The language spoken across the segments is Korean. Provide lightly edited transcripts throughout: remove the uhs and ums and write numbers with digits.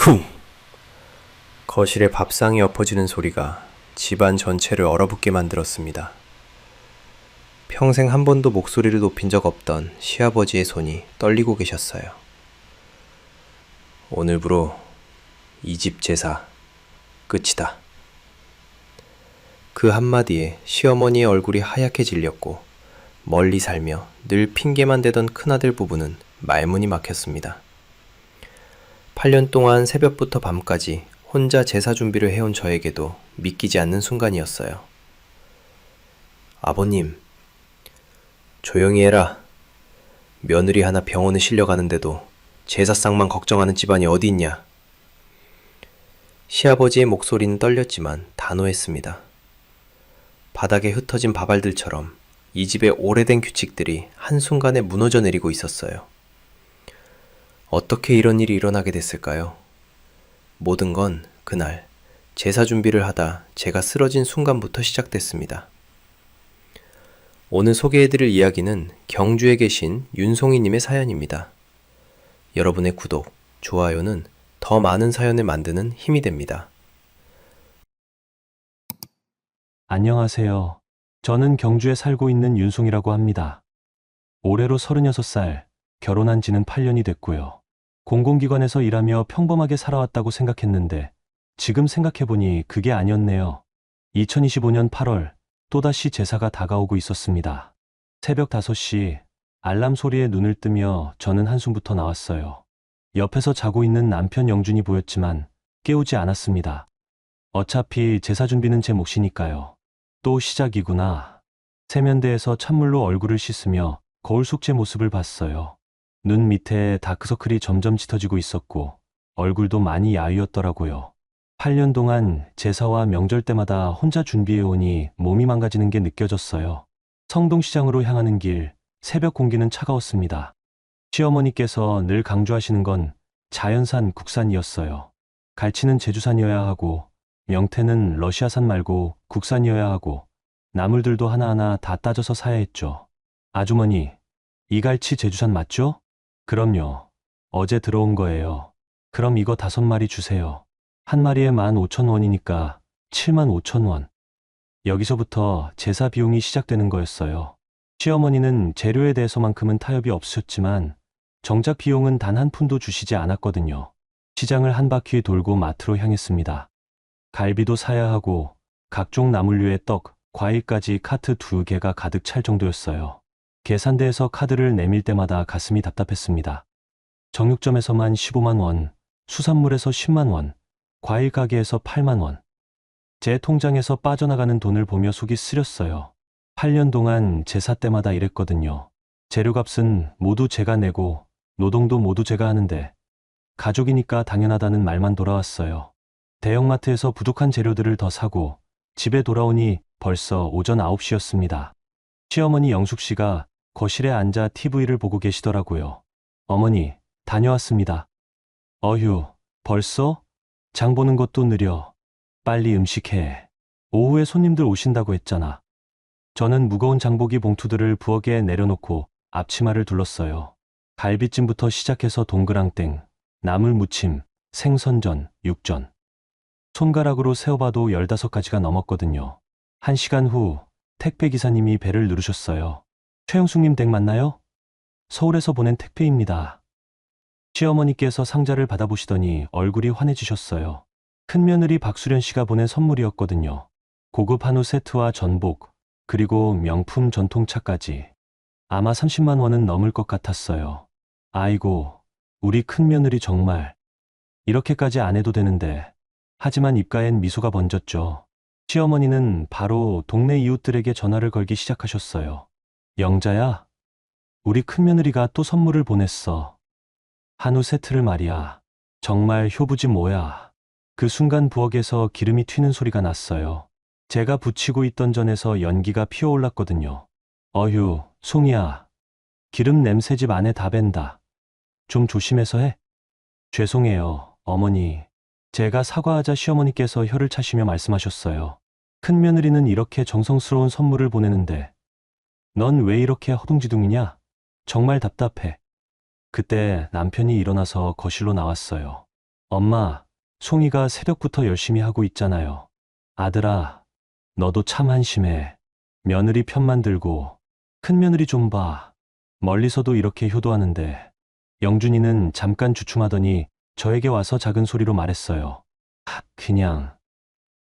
쿵! 거실에 밥상이 엎어지는 소리가 집안 전체를 얼어붙게 만들었습니다. 평생 한 번도 목소리를 높인 적 없던 시아버지의 손이 떨리고 계셨어요. 오늘부로 이 집 제사 끝이다. 그 한마디에 시어머니의 얼굴이 하얗게 질렸고 멀리 살며 늘 핑계만 대던 큰아들 부부는 말문이 막혔습니다. 8년 동안 새벽부터 밤까지 혼자 제사 준비를 해온 저에게도 믿기지 않는 순간이었어요. 아버님, 조용히 해라. 며느리 하나 병원에 실려가는데도 제사상만 걱정하는 집안이 어디 있냐. 시아버지의 목소리는 떨렸지만 단호했습니다. 바닥에 흩어진 밥알들처럼 이 집의 오래된 규칙들이 한순간에 무너져 내리고 있었어요. 어떻게 이런 일이 일어나게 됐을까요? 모든 건 그날 제사 준비를 하다 제가 쓰러진 순간부터 시작됐습니다. 오늘 소개해드릴 이야기는 경주에 계신 윤송이님의 사연입니다. 여러분의 구독, 좋아요는 더 많은 사연을 만드는 힘이 됩니다. 안녕하세요. 저는 경주에 살고 있는 윤송이라고 합니다. 올해로 36살, 결혼한 지는 8년이 됐고요. 공공기관에서 일하며 평범하게 살아왔다고 생각했는데 지금 생각해보니 그게 아니었네요. 2025년 8월 또다시 제사가 다가오고 있었습니다. 새벽 5시 알람 소리에 눈을 뜨며 저는 한숨부터 나왔어요. 옆에서 자고 있는 남편 영준이 보였지만 깨우지 않았습니다. 어차피 제사 준비는 제 몫이니까요. 또 시작이구나. 세면대에서 찬물로 얼굴을 씻으며 거울 속 제 모습을 봤어요. 눈 밑에 다크서클이 점점 짙어지고 있었고 얼굴도 많이 야위었더라고요. 8년 동안 제사와 명절 때마다 혼자 준비해오니 몸이 망가지는 게 느껴졌어요. 성동시장으로 향하는 길, 새벽 공기는 차가웠습니다. 시어머니께서 늘 강조하시는 건 자연산 국산이었어요. 갈치는 제주산이어야 하고 명태는 러시아산 말고 국산이어야 하고 나물들도 하나하나 다 따져서 사야 했죠. 아주머니, 이 갈치 제주산 맞죠? 그럼요. 어제 들어온 거예요. 그럼 이거 5마리 주세요. 한 마리에 15,000원이니까 75,000원. 여기서부터 제사 비용이 시작되는 거였어요. 시어머니는 재료에 대해서만큼은 타협이 없으셨지만 정작 비용은 단 한 푼도 주시지 않았거든요. 시장을 한 바퀴 돌고 마트로 향했습니다. 갈비도 사야 하고 각종 나물류에 떡, 과일까지 카트 2개가 가득 찰 정도였어요. 계산대에서 카드를 내밀 때마다 가슴이 답답했습니다. 정육점에서만 15만 원, 수산물에서 10만 원, 과일 가게에서 8만 원. 제 통장에서 빠져나가는 돈을 보며 속이 쓰렸어요. 8년 동안 제사 때마다 이랬거든요. 재료값은 모두 제가 내고 노동도 모두 제가 하는데 가족이니까 당연하다는 말만 돌아왔어요. 대형마트에서 부족한 재료들을 더 사고 집에 돌아오니 벌써 오전 9시였습니다. 시어머니 영숙 씨가 거실에 앉아 TV를 보고 계시더라고요. 어머니, 다녀왔습니다. 어휴, 벌써? 장 보는 것도 느려. 빨리 음식해. 오후에 손님들 오신다고 했잖아. 저는 무거운 장보기 봉투들을 부엌에 내려놓고 앞치마를 둘렀어요. 갈비찜부터 시작해서 동그랑땡, 나물 무침, 생선전, 육전. 손가락으로 세어봐도 15가지가 넘었거든요. 1시간 후 택배기사님이 벨을 누르셨어요. 최영숙님 댁 맞나요? 서울에서 보낸 택배입니다. 시어머니께서 상자를 받아보시더니 얼굴이 환해지셨어요. 큰며느리 박수련 씨가 보낸 선물이었거든요. 고급 한우 세트와 전복, 그리고 명품 전통차까지. 아마 30만 원은 넘을 것 같았어요. 아이고, 우리 큰며느리 정말 이렇게까지 안 해도 되는데. 하지만 입가엔 미소가 번졌죠. 시어머니는 바로 동네 이웃들에게 전화를 걸기 시작하셨어요. 영자야, 우리 큰며느리가 또 선물을 보냈어. 한우 세트를 말이야. 정말 효부지 뭐야. 그 순간 부엌에서 기름이 튀는 소리가 났어요. 제가 붙이고 있던 전에서 연기가 피어올랐거든요. 어휴, 송이야. 기름 냄새 집 안에 다 밴다. 좀 조심해서 해. 죄송해요, 어머니. 제가 사과하자 시어머니께서 혀를 차시며 말씀하셨어요. 큰며느리는 이렇게 정성스러운 선물을 보내는데 넌 왜 이렇게 허둥지둥이냐? 정말 답답해. 그때 남편이 일어나서 거실로 나왔어요. 엄마, 송이가 새벽부터 열심히 하고 있잖아요. 아들아, 너도 참 한심해. 며느리 편만 들고. 큰 며느리 좀 봐. 멀리서도 이렇게 효도하는데. 영준이는 잠깐 주춤하더니 저에게 와서 작은 소리로 말했어요. 그냥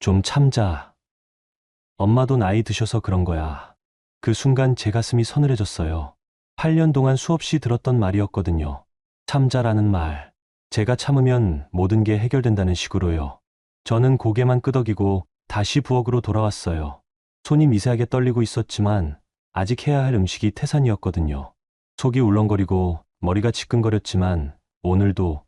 좀 참자. 엄마도 나이 드셔서 그런 거야. 그 순간 제 가슴이 서늘해졌어요. 8년 동안 수없이 들었던 말이었거든요. 참자라는 말. 제가 참으면 모든 게 해결된다는 식으로요. 저는 고개만 끄덕이고 다시 부엌으로 돌아왔어요. 손이 미세하게 떨리고 있었지만 아직 해야 할 음식이 태산이었거든요. 속이 울렁거리고 머리가 지끈거렸지만 오늘도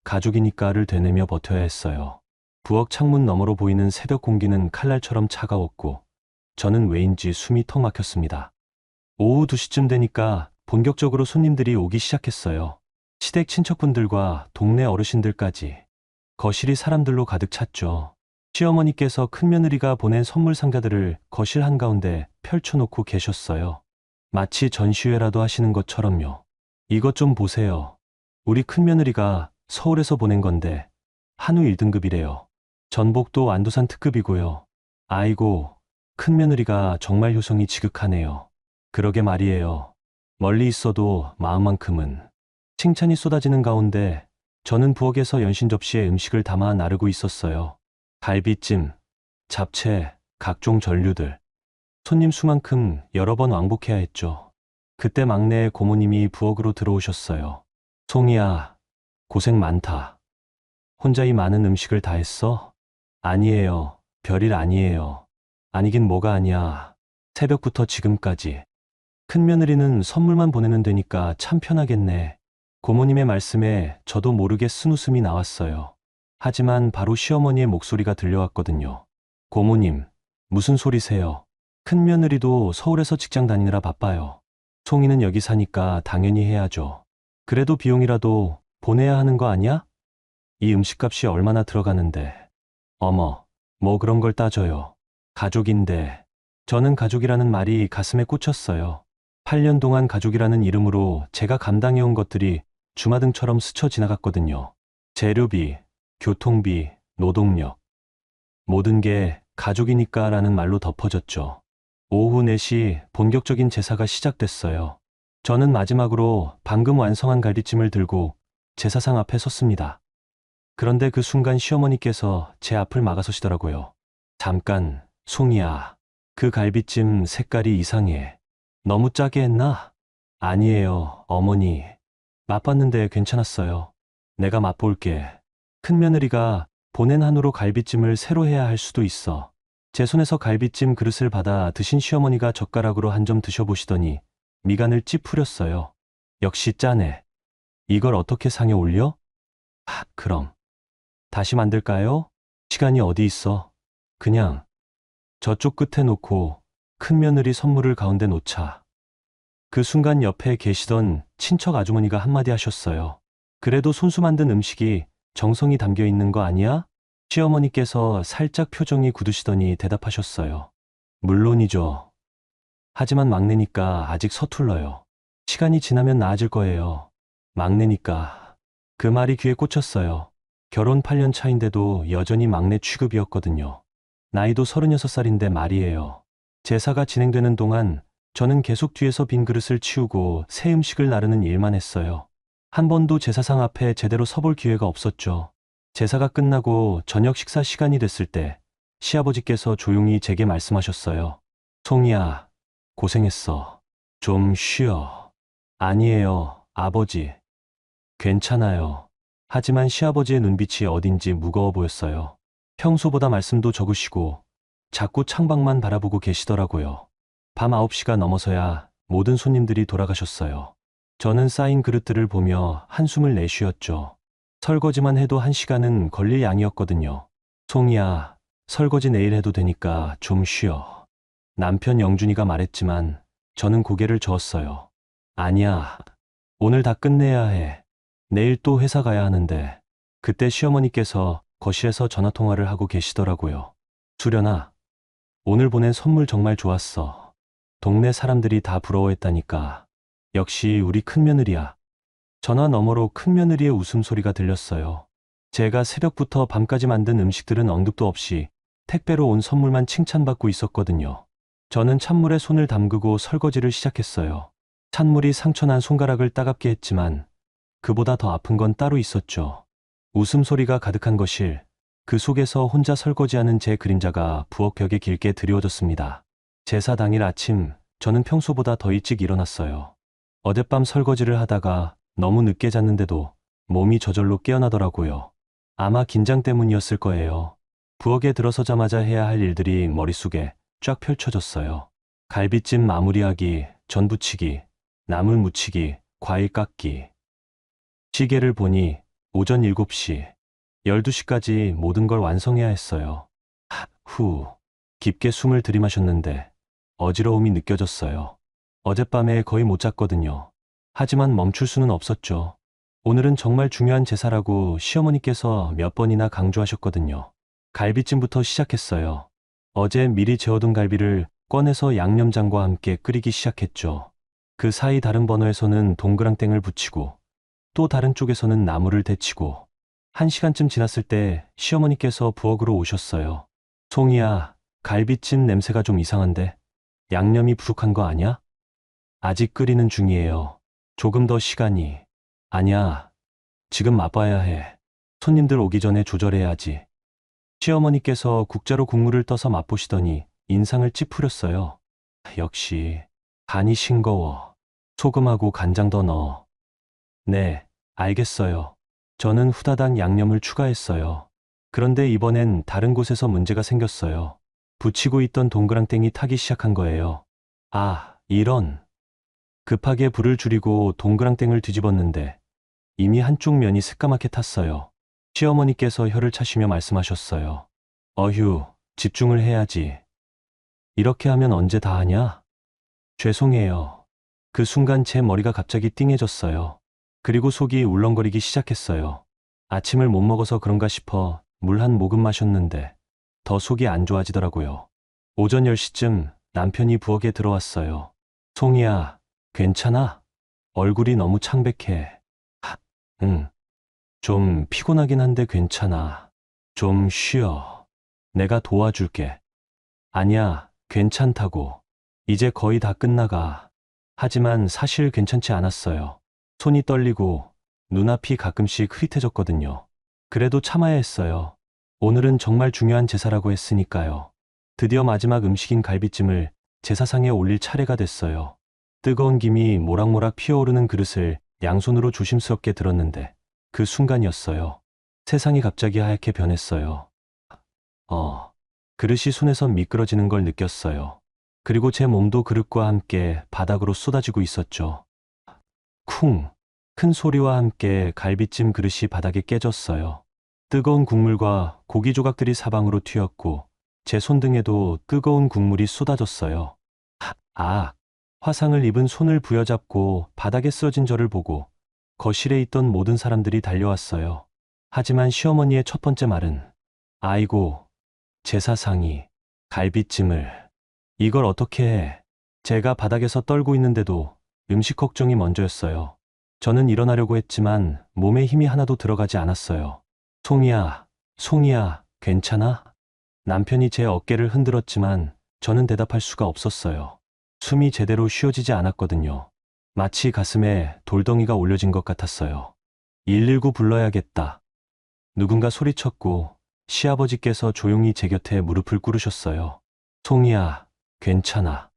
가족이니까를 되뇌며 버텨야 했어요. 부엌 창문 너머로 보이는 새벽 공기는 칼날처럼 차가웠고 저는 왜인지 숨이 턱 막혔습니다. 오후 2시쯤 되니까 본격적으로 손님들이 오기 시작했어요. 시댁 친척분들과 동네 어르신들까지. 거실이 사람들로 가득 찼죠. 시어머니께서 큰며느리가 보낸 선물 상자들을 거실 한가운데 펼쳐놓고 계셨어요. 마치 전시회라도 하시는 것처럼요. 이것 좀 보세요. 우리 큰며느리가 서울에서 보낸 건데 한우 1등급이래요. 전복도 안도산 특급이고요. 아이고, 큰며느리가 정말 효성이 지극하네요. 그러게 말이에요. 멀리 있어도 마음만큼은. 칭찬이 쏟아지는 가운데 저는 부엌에서 연신 접시에 음식을 담아 나르고 있었어요. 갈비찜, 잡채, 각종 전류들. 손님 수만큼 여러 번 왕복해야 했죠. 그때 막내 고모님이 부엌으로 들어오셨어요. 송이야, 고생 많다. 혼자 이 많은 음식을 다 했어? 아니에요. 별일 아니에요. 아니긴 뭐가 아니야. 새벽부터 지금까지. 큰며느리는 선물만 보내면 되니까 참 편하겠네. 고모님의 말씀에 저도 모르게 쓴웃음이 나왔어요. 하지만 바로 시어머니의 목소리가 들려왔거든요. 고모님, 무슨 소리세요? 큰며느리도 서울에서 직장 다니느라 바빠요. 송이는 여기 사니까 당연히 해야죠. 그래도 비용이라도 보내야 하는 거 아니야? 이 음식값이 얼마나 들어가는데. 어머, 뭐 그런 걸 따져요. 가족인데. 저는 가족이라는 말이 가슴에 꽂혔어요. 8년 동안 가족이라는 이름으로 제가 감당해온 것들이 주마등처럼 스쳐 지나갔거든요. 재료비, 교통비, 노동력. 모든 게 가족이니까라는 말로 덮어졌죠. 오후 4시 본격적인 제사가 시작됐어요. 저는 마지막으로 방금 완성한 갈비찜을 들고 제사상 앞에 섰습니다. 그런데 그 순간 시어머니께서 제 앞을 막아서시더라고요. 잠깐, 송이야. 그 갈비찜 색깔이 이상해. 너무 짜게 했나? 아니에요, 어머니. 맛봤는데 괜찮았어요. 내가 맛볼게. 큰며느리가 보낸 한우로 갈비찜을 새로 해야 할 수도 있어. 제 손에서 갈비찜 그릇을 받아 드신 시어머니가 젓가락으로 한 점 드셔보시더니 미간을 찌푸렸어요. 역시 짜네. 이걸 어떻게 상에 올려? 그럼. 다시 만들까요? 시간이 어디 있어? 그냥 저쪽 끝에 놓고 큰며느리 선물을 가운데 놓자. 그 순간 옆에 계시던 친척 아주머니가 한마디 하셨어요. 그래도 손수 만든 음식이 정성이 담겨 있는 거 아니야? 시어머니께서 살짝 표정이 굳으시더니 대답하셨어요. 물론이죠. 하지만 막내니까 아직 서툴러요. 시간이 지나면 나아질 거예요. 막내니까. 그 말이 귀에 꽂혔어요. 결혼 8년 차인데도 여전히 막내 취급이었거든요. 나이도 36살인데 말이에요. 제사가 진행되는 동안 저는 계속 뒤에서 빈 그릇을 치우고 새 음식을 나르는 일만 했어요. 한 번도 제사상 앞에 제대로 서볼 기회가 없었죠. 제사가 끝나고 저녁 식사 시간이 됐을 때 시아버지께서 조용히 제게 말씀하셨어요. 송이야, 고생했어. 좀 쉬어. 아니에요, 아버지. 괜찮아요. 하지만 시아버지의 눈빛이 어딘지 무거워 보였어요. 평소보다 말씀도 적으시고 자꾸 창밖만 바라보고 계시더라고요. 밤 9시가 넘어서야 모든 손님들이 돌아가셨어요. 저는 쌓인 그릇들을 보며 한숨을 내쉬었죠. 설거지만 해도 1시간은 걸릴 양이었거든요. 송이야, 설거지 내일 해도 되니까 좀 쉬어. 남편 영준이가 말했지만 저는 고개를 저었어요. 아니야, 오늘 다 끝내야 해. 내일 또 회사 가야 하는데. 그때 시어머니께서 거실에서 전화통화를 하고 계시더라고요. 수련아, 오늘 보낸 선물 정말 좋았어. 동네 사람들이 다 부러워했다니까. 역시 우리 큰며느리야. 전화 너머로 큰며느리의 웃음소리가 들렸어요. 제가 새벽부터 밤까지 만든 음식들은 언급도 없이 택배로 온 선물만 칭찬받고 있었거든요. 저는 찬물에 손을 담그고 설거지를 시작했어요. 찬물이 상처난 손가락을 따갑게 했지만 그보다 더 아픈 건 따로 있었죠. 웃음소리가 가득한 거실, 그 속에서 혼자 설거지하는 제 그림자가 부엌 벽에 길게 드리워졌습니다. 제사 당일 아침, 저는 평소보다 더 일찍 일어났어요. 어젯밤 설거지를 하다가 너무 늦게 잤는데도 몸이 저절로 깨어나더라고요. 아마 긴장 때문이었을 거예요. 부엌에 들어서자마자 해야 할 일들이 머릿속에 쫙 펼쳐졌어요. 갈비찜 마무리하기, 전 부치기, 나물 무치기, 과일 깎기. 시계를 보니 오전 7시, 12시까지 모든 걸 완성해야 했어요. 후, 깊게 숨을 들이마셨는데 어지러움이 느껴졌어요. 어젯밤에 거의 못 잤거든요. 하지만 멈출 수는 없었죠. 오늘은 정말 중요한 제사라고 시어머니께서 몇 번이나 강조하셨거든요. 갈비찜부터 시작했어요. 어제 미리 재워둔 갈비를 꺼내서 양념장과 함께 끓이기 시작했죠. 그 사이 다른 버너에서는 동그랑땡을 붙이고 또 다른 쪽에서는 나물을 데치고 1시간쯤 지났을 때 시어머니께서 부엌으로 오셨어요. 송이야, 갈비찜 냄새가 좀 이상한데 양념이 부족한 거 아냐? 아직 끓이는 중이에요. 조금 더 시간이. 아니야, 지금 맛봐야 해. 손님들 오기 전에 조절해야지. 시어머니께서 국자로 국물을 떠서 맛보시더니 인상을 찌푸렸어요. 역시 간이 싱거워. 소금하고 간장 더 넣어. 네, 알겠어요. 저는 후다닥 양념을 추가했어요. 그런데 이번엔 다른 곳에서 문제가 생겼어요. 붙이고 있던 동그랑땡이 타기 시작한 거예요. 아, 이런. 급하게 불을 줄이고 동그랑땡을 뒤집었는데 이미 한쪽 면이 새까맣게 탔어요. 시어머니께서 혀를 차시며 말씀하셨어요. 어휴, 집중을 해야지. 이렇게 하면 언제 다 하냐? 죄송해요. 그 순간 제 머리가 갑자기 띵해졌어요. 그리고 속이 울렁거리기 시작했어요. 아침을 못 먹어서 그런가 싶어 물 한 모금 마셨는데 더 속이 안 좋아지더라고요. 오전 10시쯤 남편이 부엌에 들어왔어요. 송이야, 괜찮아? 얼굴이 너무 창백해. 응. 좀 피곤하긴 한데 괜찮아. 좀 쉬어. 내가 도와줄게. 아니야, 괜찮다고. 이제 거의 다 끝나가. 하지만 사실 괜찮지 않았어요. 손이 떨리고 눈앞이 가끔씩 흐릿해졌거든요. 그래도 참아야 했어요. 오늘은 정말 중요한 제사라고 했으니까요. 드디어 마지막 음식인 갈비찜을 제사상에 올릴 차례가 됐어요. 뜨거운 김이 모락모락 피어오르는 그릇을 양손으로 조심스럽게 들었는데 그 순간이었어요. 세상이 갑자기 하얗게 변했어요. 그릇이 손에서 미끄러지는 걸 느꼈어요. 그리고 제 몸도 그릇과 함께 바닥으로 쏟아지고 있었죠. 쿵! 큰 소리와 함께 갈비찜 그릇이 바닥에 깨졌어요. 뜨거운 국물과 고기 조각들이 사방으로 튀었고 제 손등에도 뜨거운 국물이 쏟아졌어요. 화상을 입은 손을 부여잡고 바닥에 쓰러진 저를 보고 거실에 있던 모든 사람들이 달려왔어요. 하지만 시어머니의 첫 번째 말은 아이고, 제사상이 갈비찜을 이걸 어떻게 해. 제가 바닥에서 떨고 있는데도 음식 걱정이 먼저였어요. 저는 일어나려고 했지만 몸에 힘이 하나도 들어가지 않았어요. 송이야, 괜찮아? 남편이 제 어깨를 흔들었지만 저는 대답할 수가 없었어요. 숨이 제대로 쉬어지지 않았거든요. 마치 가슴에 돌덩이가 올려진 것 같았어요. 119 불러야겠다. 누군가 소리쳤고 시아버지께서 조용히 제 곁에 무릎을 꿇으셨어요. 송이야, 괜찮아.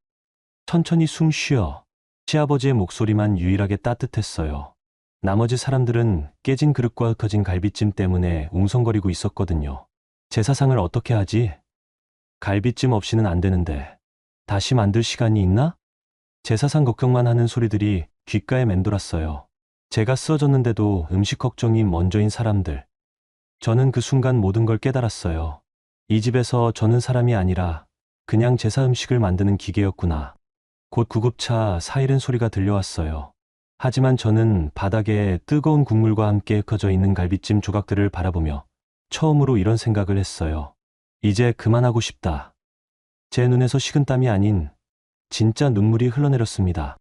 천천히 숨 쉬어. 시아버지의 목소리만 유일하게 따뜻했어요. 나머지 사람들은 깨진 그릇과 흩어진 갈비찜 때문에 웅성거리고 있었거든요. 제사상을 어떻게 하지? 갈비찜 없이는 안 되는데 다시 만들 시간이 있나? 제사상 걱정만 하는 소리들이 귓가에 맴돌았어요. 제가 쓰러졌는데도 음식 걱정이 먼저인 사람들. 저는 그 순간 모든 걸 깨달았어요. 이 집에서 저는 사람이 아니라 그냥 제사 음식을 만드는 기계였구나. 곧 구급차 사이렌 소리가 들려왔어요. 하지만 저는 바닥에 뜨거운 국물과 함께 흩어져 있는 갈비찜 조각들을 바라보며 처음으로 이런 생각을 했어요. 이제 그만하고 싶다. 제 눈에서 식은땀이 아닌 진짜 눈물이 흘러내렸습니다.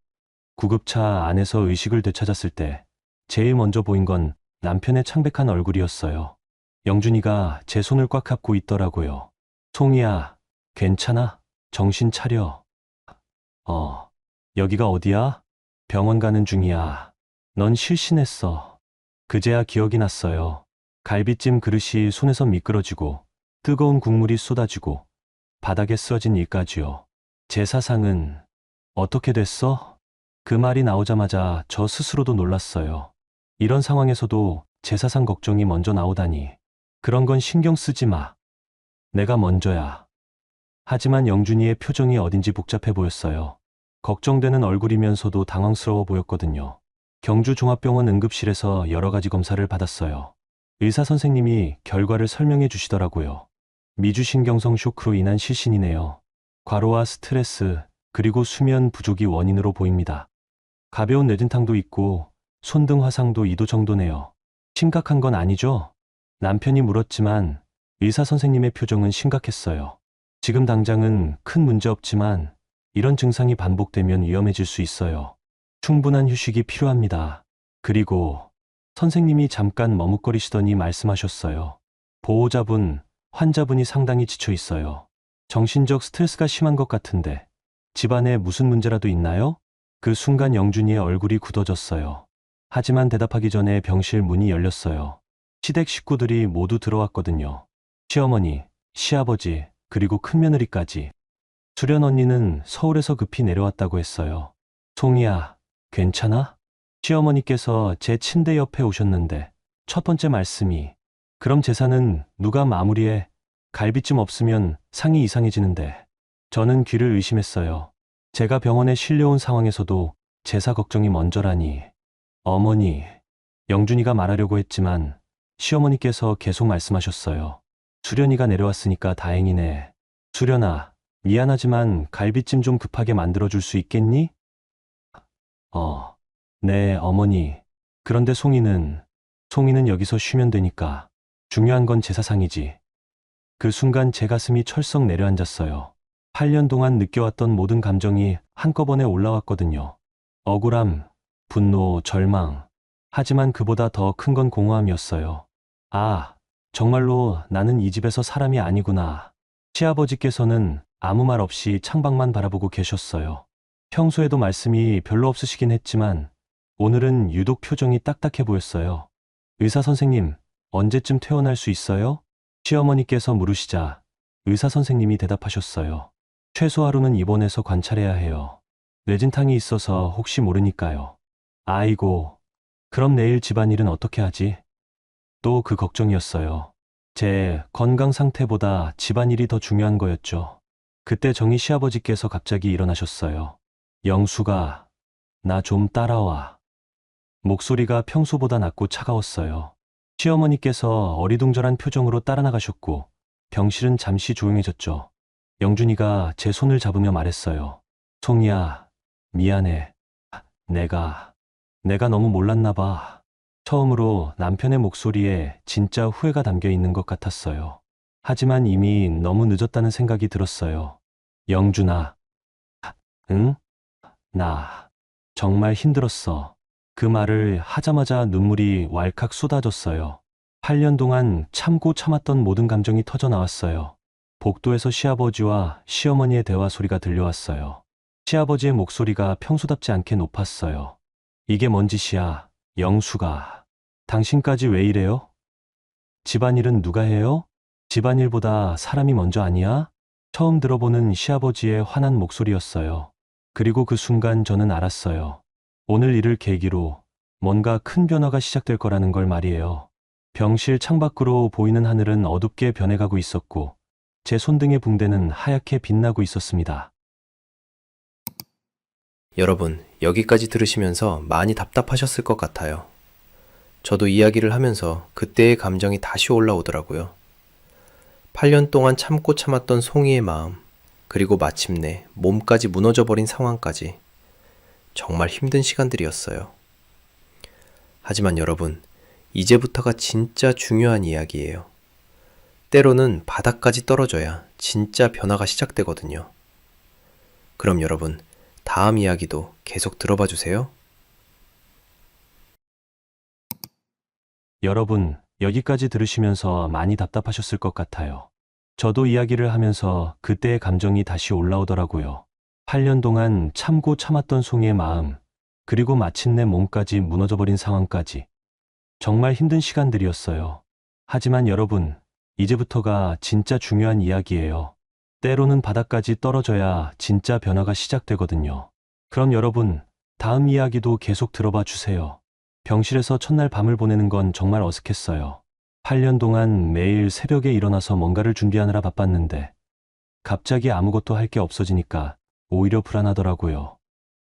구급차 안에서 의식을 되찾았을 때 제일 먼저 보인 건 남편의 창백한 얼굴이었어요. 영준이가 제 손을 꽉 잡고 있더라고요. 송이야, 괜찮아? 정신 차려. 여기가 어디야? 병원 가는 중이야. 넌 실신했어. 그제야 기억이 났어요. 갈비찜 그릇이 손에서 미끄러지고 뜨거운 국물이 쏟아지고 바닥에 쓰러진 일까지요. 제 사상은 어떻게 됐어? 그 말이 나오자마자 저 스스로도 놀랐어요. 이런 상황에서도 제 사상 걱정이 먼저 나오다니. 그런 건 신경 쓰지 마. 내가 먼저야. 하지만 영준이의 표정이 어딘지 복잡해 보였어요. 걱정되는 얼굴이면서도 당황스러워 보였거든요. 경주종합병원 응급실에서 여러 가지 검사를 받았어요. 의사 선생님이 결과를 설명해 주시더라고요. 미주신경성 쇼크로 인한 실신이네요. 과로와 스트레스, 그리고 수면 부족이 원인으로 보입니다. 가벼운 뇌진탕도 있고 손등 화상도 2도 정도네요. 심각한 건 아니죠? 남편이 물었지만 의사 선생님의 표정은 심각했어요. 지금 당장은 큰 문제 없지만 이런 증상이 반복되면 위험해질 수 있어요. 충분한 휴식이 필요합니다. 그리고 선생님이 잠깐 머뭇거리시더니 말씀하셨어요. 보호자분, 환자분이 상당히 지쳐 있어요. 정신적 스트레스가 심한 것 같은데 집안에 무슨 문제라도 있나요? 그 순간 영준이의 얼굴이 굳어졌어요. 하지만 대답하기 전에 병실 문이 열렸어요. 시댁 식구들이 모두 들어왔거든요. 시어머니, 시아버지, 그리고 큰며느리까지. 수련 언니는 서울에서 급히 내려왔다고 했어요. 송이야, 괜찮아? 시어머니께서 제 침대 옆에 오셨는데 첫 번째 말씀이 그럼 제사는 누가 마무리해? 갈비찜 없으면 상이 이상해지는데. 저는 귀를 의심했어요. 제가 병원에 실려온 상황에서도 제사 걱정이 먼저라니. 어머니, 영준이가 말하려고 했지만 시어머니께서 계속 말씀하셨어요. 수련이가 내려왔으니까 다행이네. 수련아, 미안하지만 갈비찜 좀 급하게 만들어줄 수 있겠니? 네, 어머니. 그런데 송이는 여기서 쉬면 되니까. 중요한 건 제사상이지. 그 순간 제 가슴이 철썩 내려앉았어요. 8년 동안 느껴왔던 모든 감정이 한꺼번에 올라왔거든요. 억울함, 분노, 절망. 하지만 그보다 더 큰 건 공허함이었어요. 아, 정말로 나는 이 집에서 사람이 아니구나. 시아버지께서는 아무 말 없이 창밖만 바라보고 계셨어요. 평소에도 말씀이 별로 없으시긴 했지만 오늘은 유독 표정이 딱딱해 보였어요. 의사 선생님, 언제쯤 퇴원할 수 있어요? 시어머니께서 물으시자 의사 선생님이 대답하셨어요. 최소 하루는 입원해서 관찰해야 해요. 뇌진탕이 있어서 혹시 모르니까요. 아이고, 그럼 내일 집안일은 어떻게 하지? 또 그 걱정이었어요. 제 건강 상태보다 집안일이 더 중요한 거였죠. 그때 정희 시아버지께서 갑자기 일어나셨어요. 영수가, 나 좀 따라와. 목소리가 평소보다 낮고 차가웠어요. 시어머니께서 어리둥절한 표정으로 따라 나가셨고 병실은 잠시 조용해졌죠. 영준이가 제 손을 잡으며 말했어요. 송이야, 미안해. 내가 너무 몰랐나 봐. 처음으로 남편의 목소리에 진짜 후회가 담겨 있는 것 같았어요. 하지만 이미 너무 늦었다는 생각이 들었어요. 영준아, 응? 나 정말 힘들었어. 그 말을 하자마자 눈물이 왈칵 쏟아졌어요. 8년 동안 참고 참았던 모든 감정이 터져 나왔어요. 복도에서 시아버지와 시어머니의 대화 소리가 들려왔어요. 시아버지의 목소리가 평소답지 않게 높았어요. 이게 뭔 짓이야, 영수가. 당신까지 왜 이래요? 집안일은 누가 해요? 집안일보다 사람이 먼저 아니야? 처음 들어보는 시아버지의 화난 목소리였어요. 그리고 그 순간 저는 알았어요. 오늘 일을 계기로 뭔가 큰 변화가 시작될 거라는 걸 말이에요. 병실 창밖으로 보이는 하늘은 어둡게 변해가고 있었고 제 손등의 붕대는 하얗게 빛나고 있었습니다. 여러분, 여기까지 들으시면서 많이 답답하셨을 것 같아요. 저도 이야기를 하면서 그때의 감정이 다시 올라오더라고요. 8년 동안 참고 참았던 송이의 마음, 그리고 마침내 몸까지 무너져버린 상황까지 정말 힘든 시간들이었어요. 하지만 여러분, 이제부터가 진짜 중요한 이야기예요. 때로는 바닥까지 떨어져야 진짜 변화가 시작되거든요. 그럼 여러분, 다음 이야기도 계속 들어봐 주세요. 여러분, 여기까지 들으시면서 많이 답답하셨을 것 같아요. 저도 이야기를 하면서 그때의 감정이 다시 올라오더라고요. 8년 동안 참고 참았던 송이의 마음, 그리고 마침내 몸까지 무너져버린 상황까지. 정말 힘든 시간들이었어요. 하지만 여러분, 이제부터가 진짜 중요한 이야기예요. 때로는 바닥까지 떨어져야 진짜 변화가 시작되거든요. 그럼 여러분, 다음 이야기도 계속 들어봐 주세요. 병실에서 첫날 밤을 보내는 건 정말 어색했어요. 8년 동안 매일 새벽에 일어나서 뭔가를 준비하느라 바빴는데, 갑자기 아무것도 할 게 없어지니까 오히려 불안하더라고요.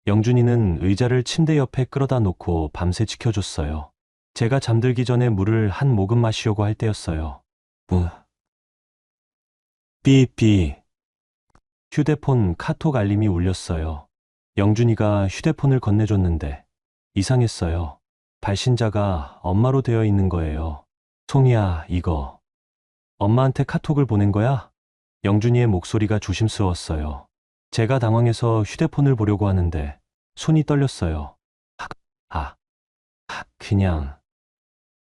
영준이는 의자를 침대 옆에 끌어다 놓고 밤새 지켜줬어요. 제가 잠들기 전에 물을 한 모금 마시려고 할 때였어요. 삐삐. 휴대폰 카톡 알림이 울렸어요. 영준이가 휴대폰을 건네줬는데 이상했어요. 발신자가 엄마로 되어 있는 거예요. 송이야, 이거. 엄마한테 카톡을 보낸 거야? 영준이의 목소리가 조심스러웠어요. 제가 당황해서 휴대폰을 보려고 하는데 손이 떨렸어요. 아,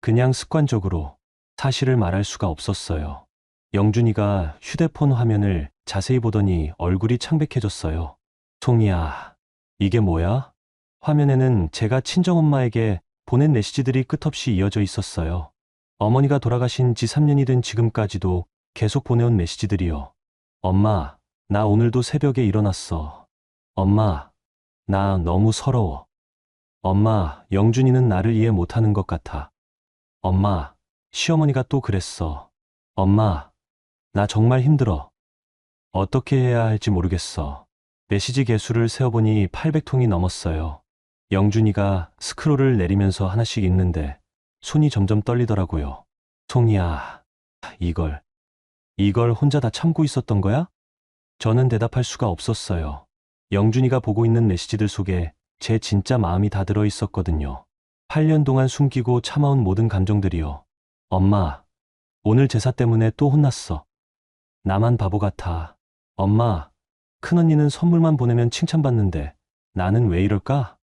그냥 습관적으로 사실을 말할 수가 없었어요. 영준이가 휴대폰 화면을 자세히 보더니 얼굴이 창백해졌어요. 송이야, 이게 뭐야? 화면에는 제가 친정엄마에게 보낸 메시지들이 끝없이 이어져 있었어요. 어머니가 돌아가신 지 3년이 된 지금까지도 계속 보내온 메시지들이요. 엄마, 나 오늘도 새벽에 일어났어. 엄마, 나 너무 서러워. 엄마, 영준이는 나를 이해 못하는 것 같아. 엄마, 시어머니가 또 그랬어. 엄마, 나 정말 힘들어. 어떻게 해야 할지 모르겠어. 메시지 개수를 세어보니 800통이 넘었어요. 영준이가 스크롤을 내리면서 하나씩 읽는데 손이 점점 떨리더라고요. 송이야, 이걸 혼자 다 참고 있었던 거야? 저는 대답할 수가 없었어요. 영준이가 보고 있는 메시지들 속에 제 진짜 마음이 다 들어 있었거든요. 8년 동안 숨기고 참아온 모든 감정들이요. 엄마, 오늘 제사 때문에 또 혼났어. 나만 바보 같아. 엄마, 큰언니는 선물만 보내면 칭찬받는데 나는 왜 이럴까?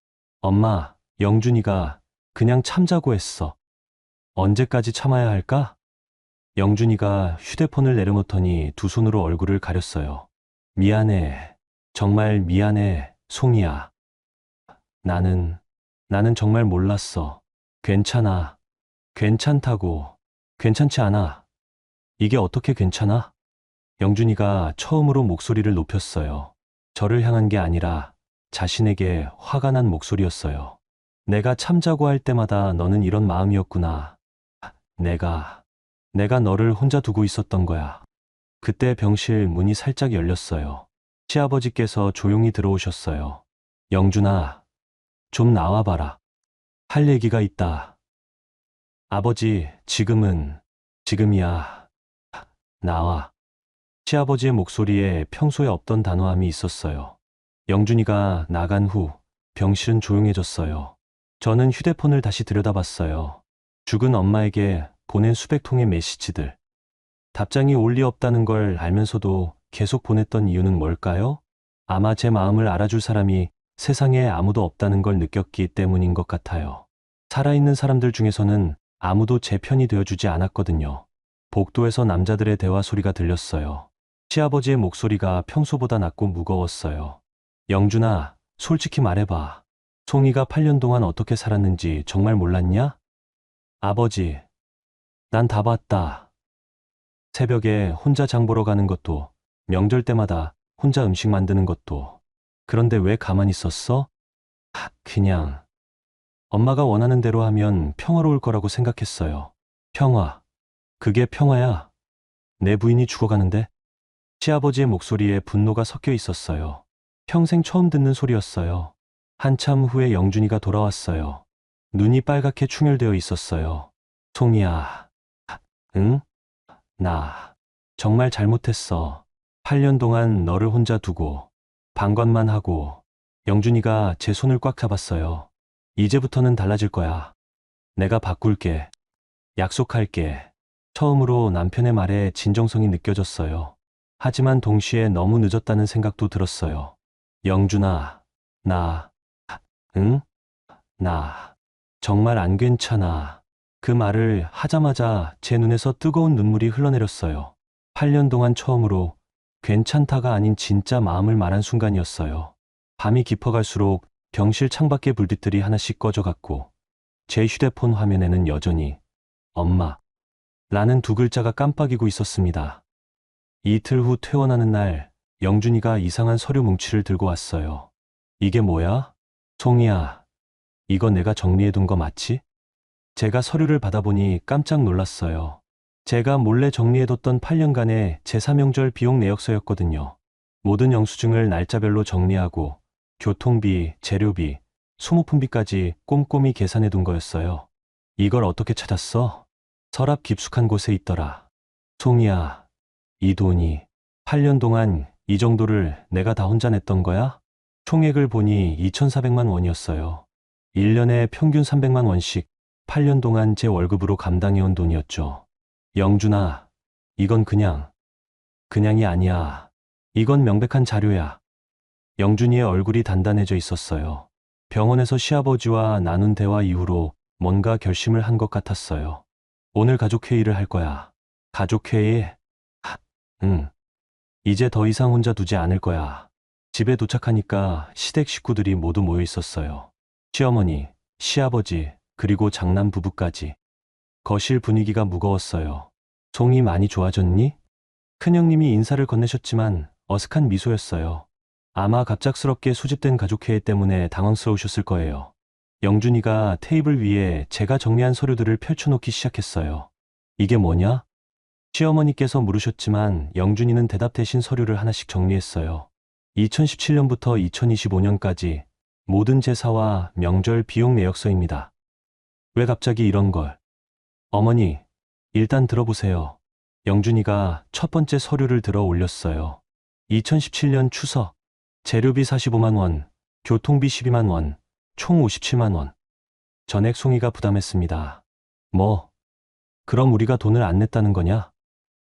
엄마, 영준이가 그냥 참자고 했어. 언제까지 참아야 할까? 영준이가 휴대폰을 내려놓더니 두 손으로 얼굴을 가렸어요. 미안해. 정말 미안해, 송이야. 나는 정말 몰랐어. 괜찮아. 괜찮다고. 괜찮지 않아. 이게 어떻게 괜찮아? 영준이가 처음으로 목소리를 높였어요. 저를 향한 게 아니라 자신에게 화가 난 목소리였어요. 내가 참자고 할 때마다 너는 이런 마음이었구나. 내가 너를 혼자 두고 있었던 거야. 그때 병실 문이 살짝 열렸어요. 시아버지께서 조용히 들어오셨어요. 영준아, 좀 나와봐라. 할 얘기가 있다. 아버지, 지금이야. 나와. 시아버지의 목소리에 평소에 없던 단호함이 있었어요. 영준이가 나간 후 병실은 조용해졌어요. 저는 휴대폰을 다시 들여다봤어요. 죽은 엄마에게 보낸 수백 통의 메시지들. 답장이 올 리 없다는 걸 알면서도 계속 보냈던 이유는 뭘까요? 아마 제 마음을 알아줄 사람이 세상에 아무도 없다는 걸 느꼈기 때문인 것 같아요. 살아있는 사람들 중에서는 아무도 제 편이 되어주지 않았거든요. 복도에서 남자들의 대화 소리가 들렸어요. 시아버지의 목소리가 평소보다 낮고 무거웠어요. 영준아, 솔직히 말해봐. 송이가 8년 동안 어떻게 살았는지 정말 몰랐냐? 아버지, 난 다 봤다. 새벽에 혼자 장 보러 가는 것도, 명절 때마다 혼자 음식 만드는 것도. 그런데 왜 가만히 있었어? 그냥 엄마가 원하는 대로 하면 평화로울 거라고 생각했어요. 평화. 그게 평화야. 내 부인이 죽어가는데? 시아버지의 목소리에 분노가 섞여 있었어요. 평생 처음 듣는 소리였어요. 한참 후에 영준이가 돌아왔어요. 눈이 빨갛게 충혈되어 있었어요. 송이야. 응? 나 정말 잘못했어. 8년 동안 너를 혼자 두고 방관만 하고. 영준이가 제 손을 꽉 잡았어요. 이제부터는 달라질 거야. 내가 바꿀게. 약속할게. 처음으로 남편의 말에 진정성이 느껴졌어요. 하지만 동시에 너무 늦었다는 생각도 들었어요. 영준아, 응? 나 정말 안 괜찮아. 그 말을 하자마자 제 눈에서 뜨거운 눈물이 흘러내렸어요. 8년 동안 처음으로 괜찮다가 아닌 진짜 마음을 말한 순간이었어요. 밤이 깊어갈수록 병실 창밖의 불빛들이 하나씩 꺼져갔고 제 휴대폰 화면에는 여전히 엄마 라는 두 글자가 깜빡이고 있었습니다. 이틀 후 퇴원하는 날 영준이가 이상한 서류 뭉치를 들고 왔어요. 이게 뭐야? 송이야, 이거 내가 정리해둔 거 맞지? 제가 서류를 받아보니 깜짝 놀랐어요. 제가 몰래 정리해뒀던 8년간의 제사명절 비용 내역서였거든요. 모든 영수증을 날짜별로 정리하고 교통비, 재료비, 소모품비까지 꼼꼼히 계산해둔 거였어요. 이걸 어떻게 찾았어? 서랍 깊숙한 곳에 있더라. 송이야, 이 돈이 8년 동안 이 정도를 내가 다 혼자 냈던 거야? 총액을 보니 2,400만 원이었어요. 1년에 평균 300만 원씩 8년 동안 제 월급으로 감당해온 돈이었죠. 영준아, 이건 그냥이 아니야. 이건 명백한 자료야. 영준이의 얼굴이 단단해져 있었어요. 병원에서 시아버지와 나눈 대화 이후로 뭔가 결심을 한 것 같았어요. 오늘 가족회의를 할 거야. 가족회의? 응. 이제 더 이상 혼자 두지 않을 거야. 집에 도착하니까 시댁 식구들이 모두 모여 있었어요. 시어머니, 시아버지, 그리고 장남 부부까지. 거실 분위기가 무거웠어요. 송이 많이 좋아졌니? 큰형님이 인사를 건네셨지만 어색한 미소였어요. 아마 갑작스럽게 소집된 가족회의 때문에 당황스러우셨을 거예요. 영준이가 테이블 위에 제가 정리한 서류들을 펼쳐놓기 시작했어요. 이게 뭐냐? 시어머니께서 물으셨지만 영준이는 대답 대신 서류를 하나씩 정리했어요. 2017년부터 2025년까지 모든 제사와 명절 비용 내역서입니다. 왜 갑자기 이런 걸? 어머니, 일단 들어보세요. 영준이가 첫 번째 서류를 들어 올렸어요. 2017년 추석, 재료비 45만 원, 교통비 12만 원, 총 57만 원. 전액 송이가 부담했습니다. 뭐, 그럼 우리가 돈을 안 냈다는 거냐?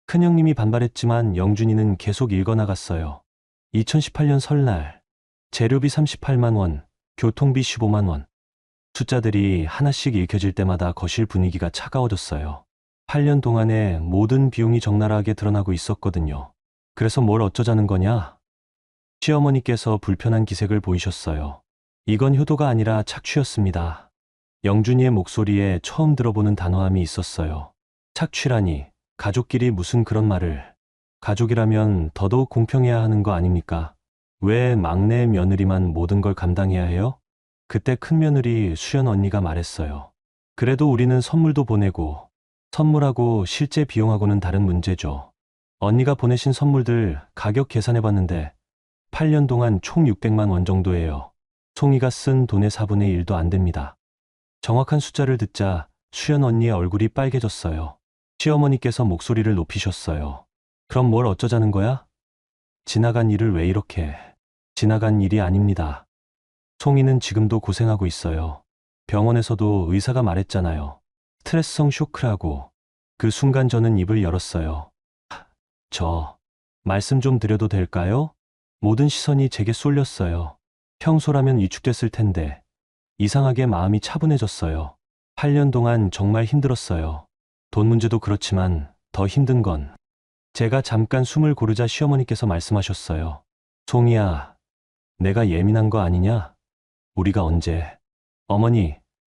큰형님이 반발했지만 영준이는 계속 읽어나갔어요. 2018년 설날, 재료비 38만 원, 교통비 15만 원. 숫자들이 하나씩 읽혀질 때마다 거실 분위기가 차가워졌어요. 8년 동안의 모든 비용이 적나라하게 드러나고 있었거든요. 그래서 뭘 어쩌자는 거냐? 시어머니께서 불편한 기색을 보이셨어요. 이건 효도가 아니라 착취였습니다. 영준이의 목소리에 처음 들어보는 단호함이 있었어요. 착취라니, 가족끼리 무슨 그런 말을. 가족이라면 더더욱 공평해야 하는 거 아닙니까? 왜 막내 며느리만 모든 걸 감당해야 해요? 그때 큰며느리 수연 언니가 말했어요. 그래도 우리는 선물도 보내고, 선물하고 실제 비용하고는 다른 문제죠. 언니가 보내신 선물들 가격 계산해봤는데 8년 동안 총 600만 원 정도예요. 송이가 쓴 돈의 4분의 1도 안 됩니다. 정확한 숫자를 듣자 수연 언니의 얼굴이 빨개졌어요. 시어머니께서 목소리를 높이셨어요. 그럼 뭘 어쩌자는 거야? 지나간 일을 왜 이렇게. 지나간 일이 아닙니다. 송이는 지금도 고생하고 있어요. 병원에서도 의사가 말했잖아요. 스트레스성 쇼크라고. 그 순간 저는 입을 열었어요. 말씀 좀 드려도 될까요? 모든 시선이 제게 쏠렸어요. 평소라면 위축됐을 텐데 이상하게 마음이 차분해졌어요. 8년 동안 정말 힘들었어요. 돈 문제도 그렇지만 더 힘든 건 제가 잠깐 숨을 고르자 시어머니께서 말씀하셨어요. 송이야, 내가 예민한 거 아니냐? 우리가 언제? 어머니,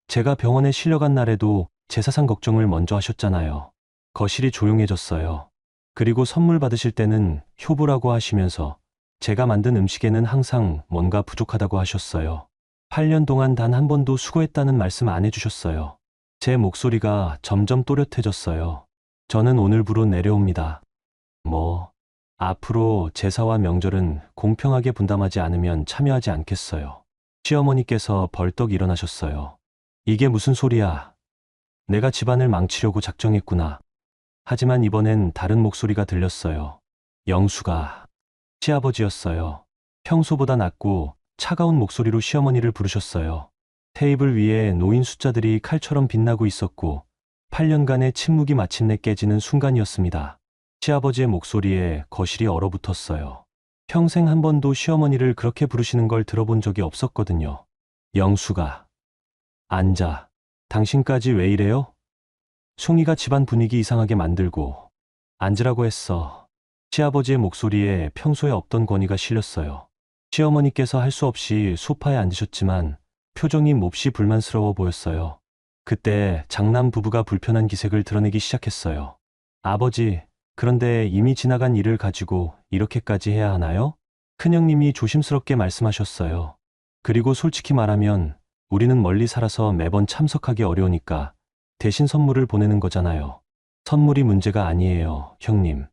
제가 병원에 실려간 날에도 제사상 걱정을 먼저 하셨잖아요. 거실이 조용해졌어요. 그리고 선물 받으실 때는 효부라고 하시면서 제가 만든 음식에는 항상 뭔가 부족하다고 하셨어요. 8년 동안 단 한 번도 수고했다는 말씀 안 해주셨어요. 제 목소리가 점점 또렷해졌어요. 저는 오늘부로 내려옵니다. 앞으로 제사와 명절은 공평하게 분담하지 않으면 참여하지 않겠어요. 시어머니께서 벌떡 일어나셨어요. 이게 무슨 소리야? 내가 집안을 망치려고 작정했구나. 하지만 이번엔 다른 목소리가 들렸어요. 영수가. 시아버지였어요. 평소보다 낮고 차가운 목소리로 시어머니를 부르셨어요. 테이블 위에 놓인 숫자들이 칼처럼 빛나고 있었고 8년간의 침묵이 마침내 깨지는 순간이었습니다. 시아버지의 목소리에 거실이 얼어붙었어요. 평생 한 번도 시어머니를 그렇게 부르시는 걸 들어본 적이 없었거든요. 영수가. 앉아. 당신까지 왜 이래요? 송이가 집안 분위기 이상하게 만들고 앉으라고 했어. 시아버지의 목소리에 평소에 없던 권위가 실렸어요. 시어머니께서 할 수 없이 소파에 앉으셨지만 표정이 몹시 불만스러워 보였어요. 그때 장남 부부가 불편한 기색을 드러내기 시작했어요. 아버지, 그런데 이미 지나간 일을 가지고 이렇게까지 해야 하나요? 큰형님이 조심스럽게 말씀하셨어요. 그리고 솔직히 말하면 우리는 멀리 살아서 매번 참석하기 어려우니까 대신 선물을 보내는 거잖아요. 선물이 문제가 아니에요, 형님.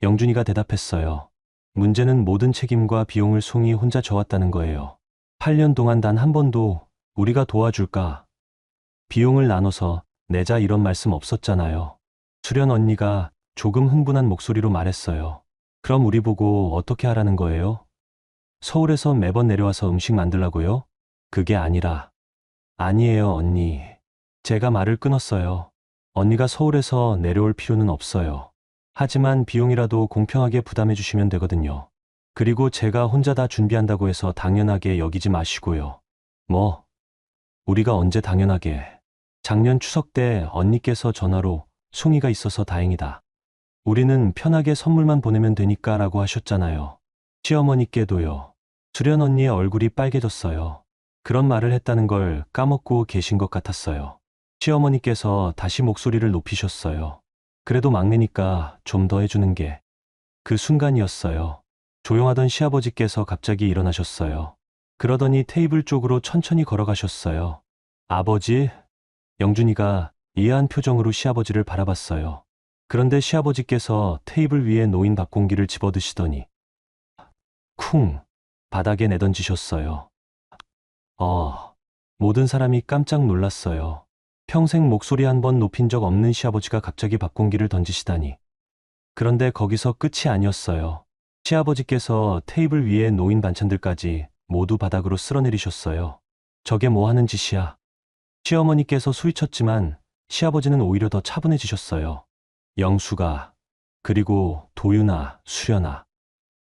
영준이가 대답했어요. 문제는 모든 책임과 비용을 송이 혼자 져왔다는 거예요. 8년 동안 단 한 번도 우리가 도와줄까? 비용을 나눠서 내자 이런 말씀 없었잖아요. 수련 언니가 조금 흥분한 목소리로 말했어요. 그럼 우리 보고 어떻게 하라는 거예요? 서울에서 매번 내려와서 음식 만들라고요? 그게 아니라. 아니에요, 언니. 제가 말을 끊었어요. 언니가 서울에서 내려올 필요는 없어요. 하지만 비용이라도 공평하게 부담해 주시면 되거든요. 그리고 제가 혼자 다 준비한다고 해서 당연하게 여기지 마시고요. 뭐? 우리가 언제 당연하게. 작년 추석 때 언니께서 전화로 송이가 있어서 다행이다. 우리는 편하게 선물만 보내면 되니까 라고 하셨잖아요. 시어머니께도요. 수련 언니의 얼굴이 빨개졌어요. 그런 말을 했다는 걸 까먹고 계신 것 같았어요. 시어머니께서 다시 목소리를 높이셨어요. 그래도 막내니까 좀 더 해주는 게. 그 순간이었어요. 조용하던 시아버지께서 갑자기 일어나셨어요. 그러더니 테이블 쪽으로 천천히 걸어가셨어요. 아버지? 영준이가 이해한 표정으로 시아버지를 바라봤어요. 그런데 시아버지께서 테이블 위에 놓인 밥공기를 집어드시더니 쿵! 바닥에 내던지셨어요. 모든 사람이 깜짝 놀랐어요. 평생 목소리 한 번 높인 적 없는 시아버지가 갑자기 밥공기를 던지시다니. 그런데 거기서 끝이 아니었어요. 시아버지께서 테이블 위에 놓인 반찬들까지 모두 바닥으로 쓸어내리셨어요. 저게 뭐 하는 짓이야? 시어머니께서 소리쳤지만 시아버지는 오히려 더 차분해지셨어요. 영수가, 그리고 도윤아, 수련아.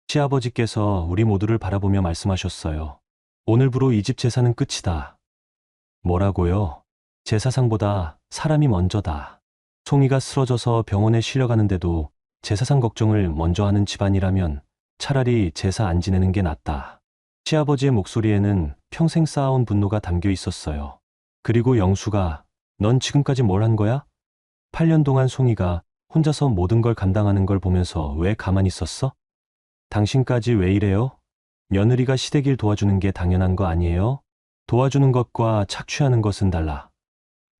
시아버지께서 우리 모두를 바라보며 말씀하셨어요. 오늘부로 이 집 제사는 끝이다. 뭐라고요? 제사상보다 사람이 먼저다. 송이가 쓰러져서 병원에 실려가는데도 제사상 걱정을 먼저 하는 집안이라면 차라리 제사 안 지내는 게 낫다. 시아버지의 목소리에는 평생 쌓아온 분노가 담겨 있었어요. 그리고 영수가, 넌 지금까지 뭘 한 거야? 8년 동안 송이가 혼자서 모든 걸 감당하는 걸 보면서 왜 가만히 있었어? 당신까지 왜 이래요? 며느리가 시댁일 도와주는 게 당연한 거 아니에요? 도와주는 것과 착취하는 것은 달라.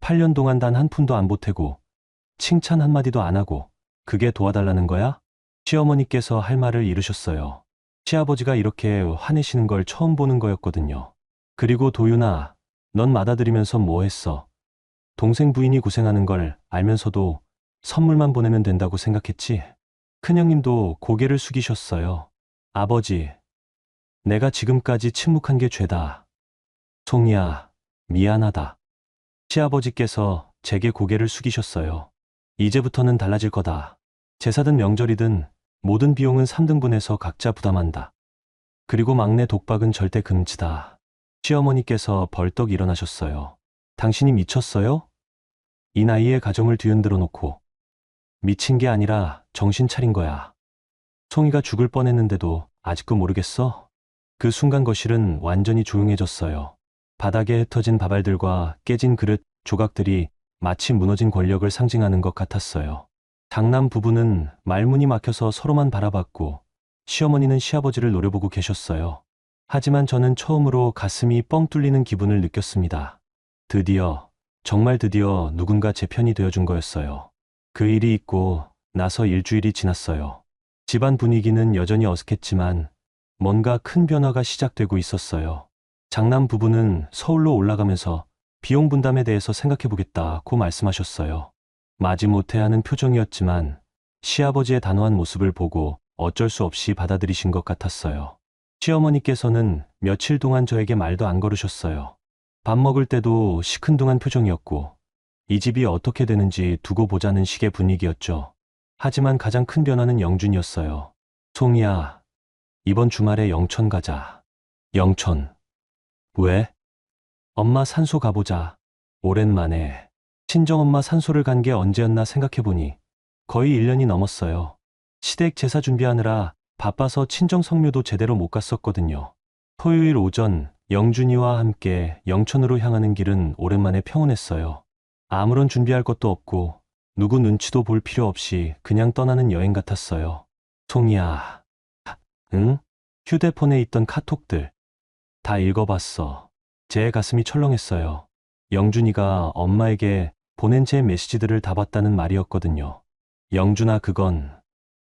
8년 동안 단 한 푼도 안 보태고 칭찬 한마디도 안 하고 그게 도와달라는 거야? 시어머니께서 할 말을 잃으셨어요. 시아버지가 이렇게 화내시는 걸 처음 보는 거였거든요. 그리고 도윤아, 넌 받아들이면서 뭐 했어? 동생 부인이 고생하는 걸 알면서도 선물만 보내면 된다고 생각했지? 큰형님도 고개를 숙이셨어요. 아버지, 내가 지금까지 침묵한 게 죄다. 송이야, 미안하다. 시아버지께서 제게 고개를 숙이셨어요. 이제부터는 달라질 거다. 제사든 명절이든 모든 비용은 3등분해서 각자 부담한다. 그리고 막내 독박은 절대 금지다. 시어머니께서 벌떡 일어나셨어요. 당신이 미쳤어요? 이 나이에 가정을 뒤흔들어 놓고. 미친 게 아니라 정신 차린 거야. 송이가 죽을 뻔했는데도 아직도 모르겠어? 그 순간 거실은 완전히 조용해졌어요. 바닥에 흩어진 밥알들과 깨진 그릇 조각들이 마치 무너진 권력을 상징하는 것 같았어요. 장남 부부는 말문이 막혀서 서로만 바라봤고 시어머니는 시아버지를 노려보고 계셨어요. 하지만 저는 처음으로 가슴이 뻥 뚫리는 기분을 느꼈습니다. 드디어, 정말 드디어 누군가 제 편이 되어준 거였어요. 그 일이 있고 나서 일주일이 지났어요. 집안 분위기는 여전히 어색했지만 뭔가 큰 변화가 시작되고 있었어요. 장남 부부는 서울로 올라가면서 비용 분담에 대해서 생각해보겠다고 말씀하셨어요. 마지못해 하는 표정이었지만 시아버지의 단호한 모습을 보고 어쩔 수 없이 받아들이신 것 같았어요. 시어머니께서는 며칠 동안 저에게 말도 안 걸으셨어요. 밥 먹을 때도 시큰둥한 표정이었고 이 집이 어떻게 되는지 두고 보자는 식의 분위기였죠. 하지만 가장 큰 변화는 영준이었어요. 송이야, 이번 주말에 영천 가자. 영천. 왜? 엄마 산소 가보자. 오랜만에. 친정엄마 산소를 간 게 언제였나 생각해보니 거의 1년이 넘었어요. 시댁 제사 준비하느라 바빠서 친정 성묘도 제대로 못 갔었거든요. 토요일 오전 영준이와 함께 영천으로 향하는 길은 오랜만에 평온했어요. 아무런 준비할 것도 없고 누구 눈치도 볼 필요 없이 그냥 떠나는 여행 같았어요. 송이야. 응? 휴대폰에 있던 카톡들 다 읽어봤어. 제 가슴이 철렁했어요. 영준이가 엄마에게 보낸 제 메시지들을 다 봤다는 말이었거든요. 영준아, 그건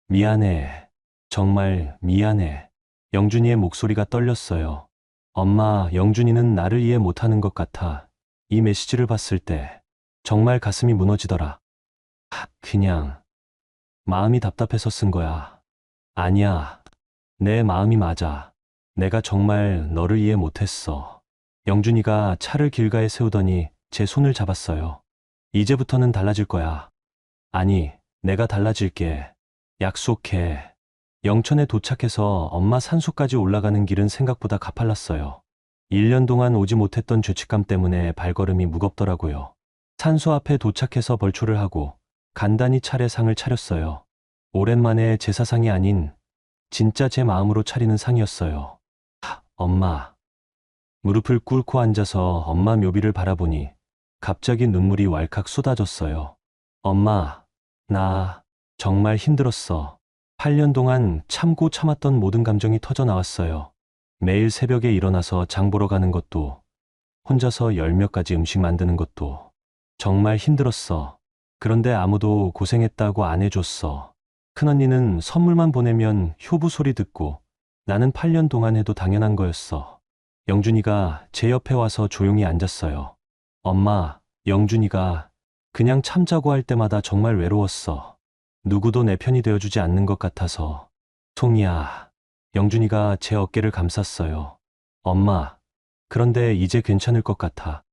미안해. 정말 미안해. 영준이의 목소리가 떨렸어요. 엄마, 영준이는 나를 이해 못하는 것 같아. 이 메시지를 봤을 때 정말 가슴이 무너지더라. 그냥 마음이 답답해서 쓴 거야. 아니야. 내 마음이 맞아. 내가 정말 너를 이해 못했어. 영준이가 차를 길가에 세우더니 제 손을 잡았어요. 이제부터는 달라질 거야. 아니, 내가 달라질게. 약속해. 영천에 도착해서 엄마 산소까지 올라가는 길은 생각보다 가팔랐어요. 1년 동안 오지 못했던 죄책감 때문에 발걸음이 무겁더라고요. 산소 앞에 도착해서 벌초를 하고 간단히 차례상을 차렸어요. 오랜만에 제사상이 아닌 진짜 제 마음으로 차리는 상이었어요. 엄마. 무릎을 꿇고 앉아서 엄마 묘비를 바라보니 갑자기 눈물이 왈칵 쏟아졌어요. 엄마, 나 정말 힘들었어. 8년 동안 참고 참았던 모든 감정이 터져 나왔어요. 매일 새벽에 일어나서 장 보러 가는 것도, 혼자서 열 몇 가지 음식 만드는 것도 정말 힘들었어. 그런데 아무도 고생했다고 안 해줬어. 큰언니는 선물만 보내면 효부 소리 듣고 나는 8년 동안 해도 당연한 거였어. 영준이가 제 옆에 와서 조용히 앉았어요. 엄마, 영준이가 그냥 참자고 할 때마다 정말 외로웠어. 누구도 내 편이 되어주지 않는 것 같아서. 송이야. 영준이가 제 어깨를 감쌌어요. 엄마, 그런데 이제 괜찮을 것 같아.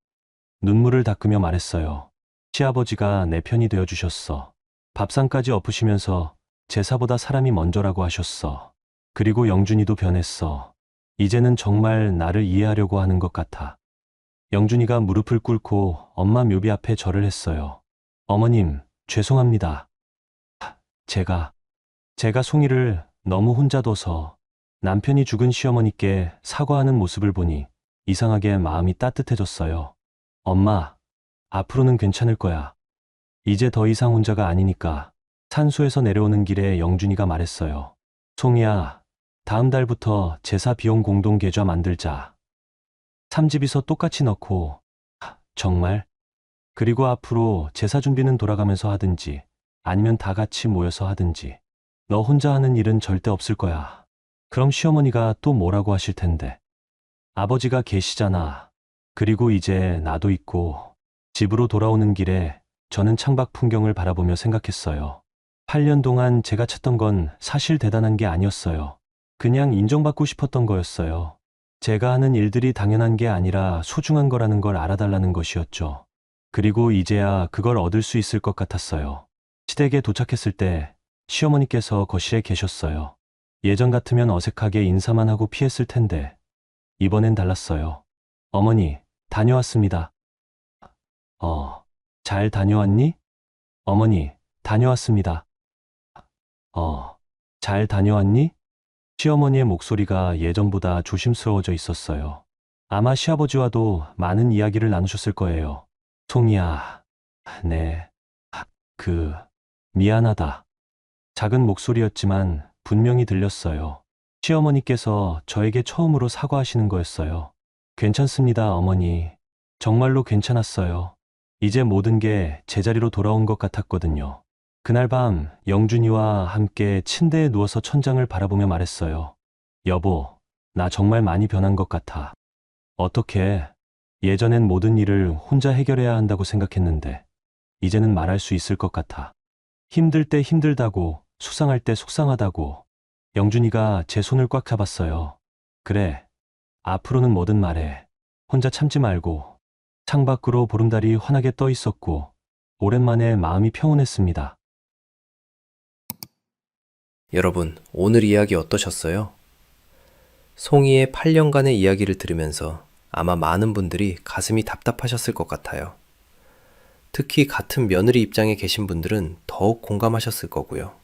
눈물을 닦으며 말했어요. 시아버지가 내 편이 되어주셨어. 밥상까지 엎으시면서 제사보다 사람이 먼저라고 하셨어. 그리고 영준이도 변했어. 이제는 정말 나를 이해하려고 하는 것 같아. 영준이가 무릎을 꿇고 엄마 묘비 앞에 절을 했어요. 어머님, 죄송합니다. 제가 송이를 너무 혼자 둬서 남편이 죽은 시어머니께 사과하는 모습을 보니 이상하게 마음이 따뜻해졌어요. 엄마, 앞으로는 괜찮을 거야. 이제 더 이상 혼자가 아니니까. 산소에서 내려오는 길에 영준이가 말했어요. 송이야, 다음 달부터 제사 비용 공동 계좌 만들자. 3집이서 똑같이 넣고. 정말? 그리고 앞으로 제사 준비는 돌아가면서 하든지 아니면 다 같이 모여서 하든지. 너 혼자 하는 일은 절대 없을 거야. 그럼 시어머니가 또 뭐라고 하실 텐데. 아버지가 계시잖아. 그리고 이제 나도 있고. 집으로 돌아오는 길에 저는 창밖 풍경을 바라보며 생각했어요. 8년 동안 제가 찾던 건 사실 대단한 게 아니었어요. 그냥 인정받고 싶었던 거였어요. 제가 하는 일들이 당연한 게 아니라 소중한 거라는 걸 알아달라는 것이었죠. 그리고 이제야 그걸 얻을 수 있을 것 같았어요. 시댁에 도착했을 때 시어머니께서 거실에 계셨어요. 예전 같으면 어색하게 인사만 하고 피했을 텐데 이번엔 달랐어요. 어머니, 다녀왔습니다. 잘 다녀왔니? 어머니, 다녀왔습니다. 잘 다녀왔니? 시어머니의 목소리가 예전보다 조심스러워져 있었어요. 아마 시아버지와도 많은 이야기를 나누셨을 거예요. 송이야, 네, 미안하다. 작은 목소리였지만 분명히 들렸어요. 시어머니께서 저에게 처음으로 사과하시는 거였어요. 괜찮습니다, 어머니. 정말로 괜찮았어요. 이제 모든 게 제자리로 돌아온 것 같았거든요. 그날 밤 영준이와 함께 침대에 누워서 천장을 바라보며 말했어요. 여보, 나 정말 많이 변한 것 같아. 어떻게? 예전엔 모든 일을 혼자 해결해야 한다고 생각했는데 이제는 말할 수 있을 것 같아. 힘들 때 힘들다고, 속상할 때 속상하다고. 영준이가 제 손을 꽉 잡았어요. 그래, 앞으로는 뭐든 말해. 혼자 참지 말고. 창밖으로 보름달이 환하게 떠 있었고 오랜만에 마음이 평온했습니다. 여러분, 오늘 이야기 어떠셨어요? 송이의 8년간의 이야기를 들으면서 아마 많은 분들이 가슴이 답답하셨을 것 같아요. 특히 같은 며느리 입장에 계신 분들은 더욱 공감하셨을 거고요.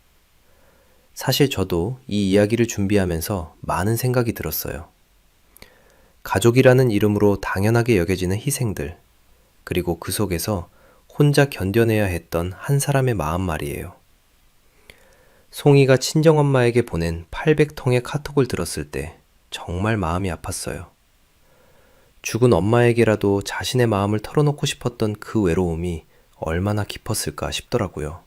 사실 저도 이 이야기를 준비하면서 많은 생각이 들었어요. 가족이라는 이름으로 당연하게 여겨지는 희생들, 그리고 그 속에서 혼자 견뎌내야 했던 한 사람의 마음 말이에요. 송이가 친정엄마에게 보낸 800통의 카톡을 들었을 때 정말 마음이 아팠어요. 죽은 엄마에게라도 자신의 마음을 털어놓고 싶었던 그 외로움이 얼마나 깊었을까 싶더라고요.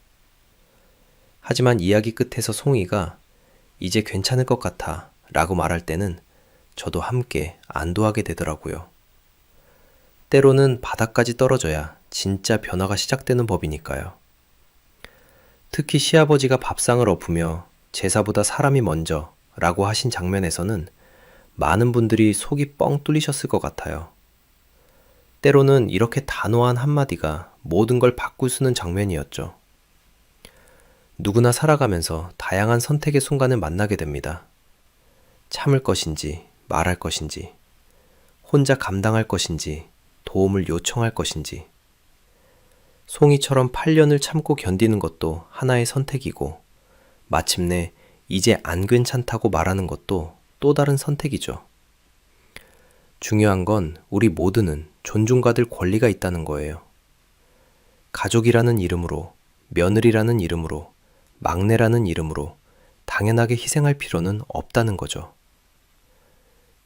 하지만 이야기 끝에서 송이가 이제 괜찮을 것 같아 라고 말할 때는 저도 함께 안도하게 되더라고요. 때로는 바닥까지 떨어져야 진짜 변화가 시작되는 법이니까요. 특히 시아버지가 밥상을 엎으며 제사보다 사람이 먼저 라고 하신 장면에서는 많은 분들이 속이 뻥 뚫리셨을 것 같아요. 때로는 이렇게 단호한 한마디가 모든 걸 바꿀 수는 장면이었죠. 누구나 살아가면서 다양한 선택의 순간을 만나게 됩니다. 참을 것인지 말할 것인지, 혼자 감당할 것인지 도움을 요청할 것인지. 송이처럼 8년을 참고 견디는 것도 하나의 선택이고, 마침내 이제 안 괜찮다고 말하는 것도 또 다른 선택이죠. 중요한 건 우리 모두는 존중받을 권리가 있다는 거예요. 가족이라는 이름으로, 며느리라는 이름으로, 막내라는 이름으로 당연하게 희생할 필요는 없다는 거죠.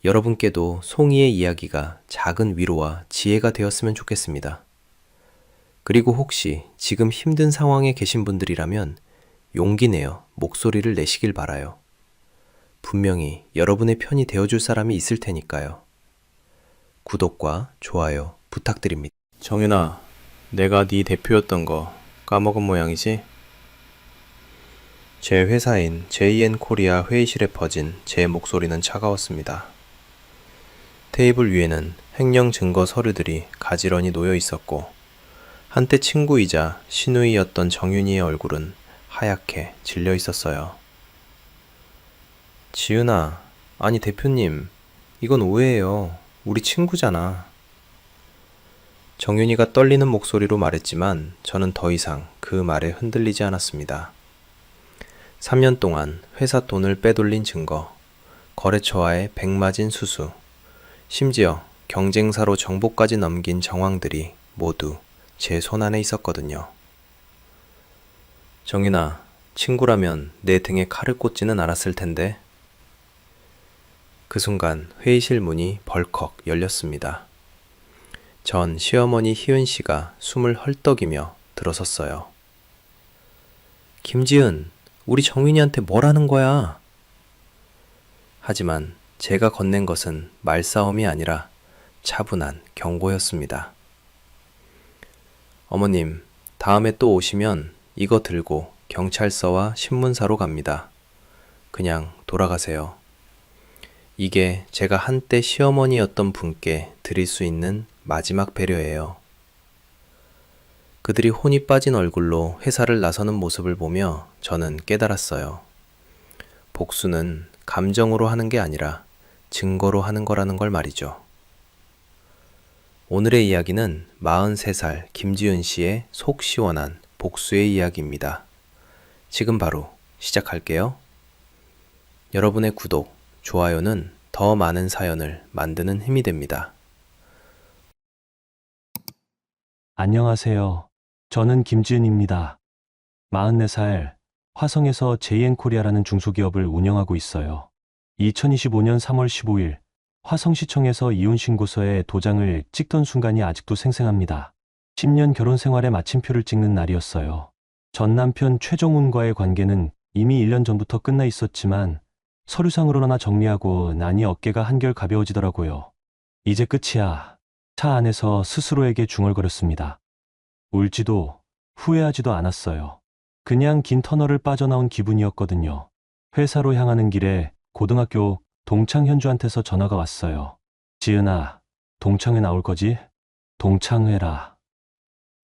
여러분께도 송이의 이야기가 작은 위로와 지혜가 되었으면 좋겠습니다. 그리고 혹시 지금 힘든 상황에 계신 분들이라면 용기 내어 목소리를 내시길 바라요. 분명히 여러분의 편이 되어줄 사람이 있을 테니까요. 구독과 좋아요 부탁드립니다. 정윤아, 내가 네 대표였던 거 까먹은 모양이지? 제 회사인 JN코리아 회의실에 퍼진 제 목소리는 차가웠습니다. 테이블 위에는 횡령 증거 서류들이 가지런히 놓여 있었고, 한때 친구이자 시누이였던 정윤이의 얼굴은 하얗게 질려 있었어요. 지은아, 아니 대표님, 이건 오해예요. 우리 친구잖아. 정윤이가 떨리는 목소리로 말했지만 저는 더 이상 그 말에 흔들리지 않았습니다. 3년 동안 회사 돈을 빼돌린 증거, 거래처와의 백마진 수수, 심지어 경쟁사로 정보까지 넘긴 정황들이 모두 제 손안에 있었거든요. 정윤아, 친구라면 내 등에 칼을 꽂지는 않았을 텐데. 그 순간 회의실 문이 벌컥 열렸습니다. 전 시어머니 희은 씨가 숨을 헐떡이며 들어섰어요. 김지은, 우리 정윤이한테 뭘 하는 거야? 하지만 제가 건넨 것은 말싸움이 아니라 차분한 경고였습니다. 어머님, 다음에 또 오시면 이거 들고 경찰서와 신문사로 갑니다. 그냥 돌아가세요. 이게 제가 한때 시어머니였던 분께 드릴 수 있는 마지막 배려예요. 그들이 혼이 빠진 얼굴로 회사를 나서는 모습을 보며 저는 깨달았어요. 복수는 감정으로 하는 게 아니라 증거로 하는 거라는 걸 말이죠. 오늘의 이야기는 43살 김지은 씨의 속 시원한 복수의 이야기입니다. 지금 바로 시작할게요. 여러분의 구독, 좋아요는 더 많은 사연을 만드는 힘이 됩니다. 안녕하세요. 저는 김지은입니다. 44살, 화성에서 JN코리아라는 중소기업을 운영하고 있어요. 2025년 3월 15일, 화성시청에서 이혼신고서에 도장을 찍던 순간이 아직도 생생합니다. 10년 결혼 생활의 마침표를 찍는 날이었어요. 전 남편 최정훈과의 관계는 이미 1년 전부터 끝나 있었지만 서류상으로나 정리하고 나니 어깨가 한결 가벼워지더라고요. 이제 끝이야. 차 안에서 스스로에게 중얼거렸습니다. 울지도 후회하지도 않았어요. 그냥 긴 터널을 빠져나온 기분이었거든요. 회사로 향하는 길에 고등학교 동창 현주한테서 전화가 왔어요. 지은아, 동창회 나올 거지? 동창회라.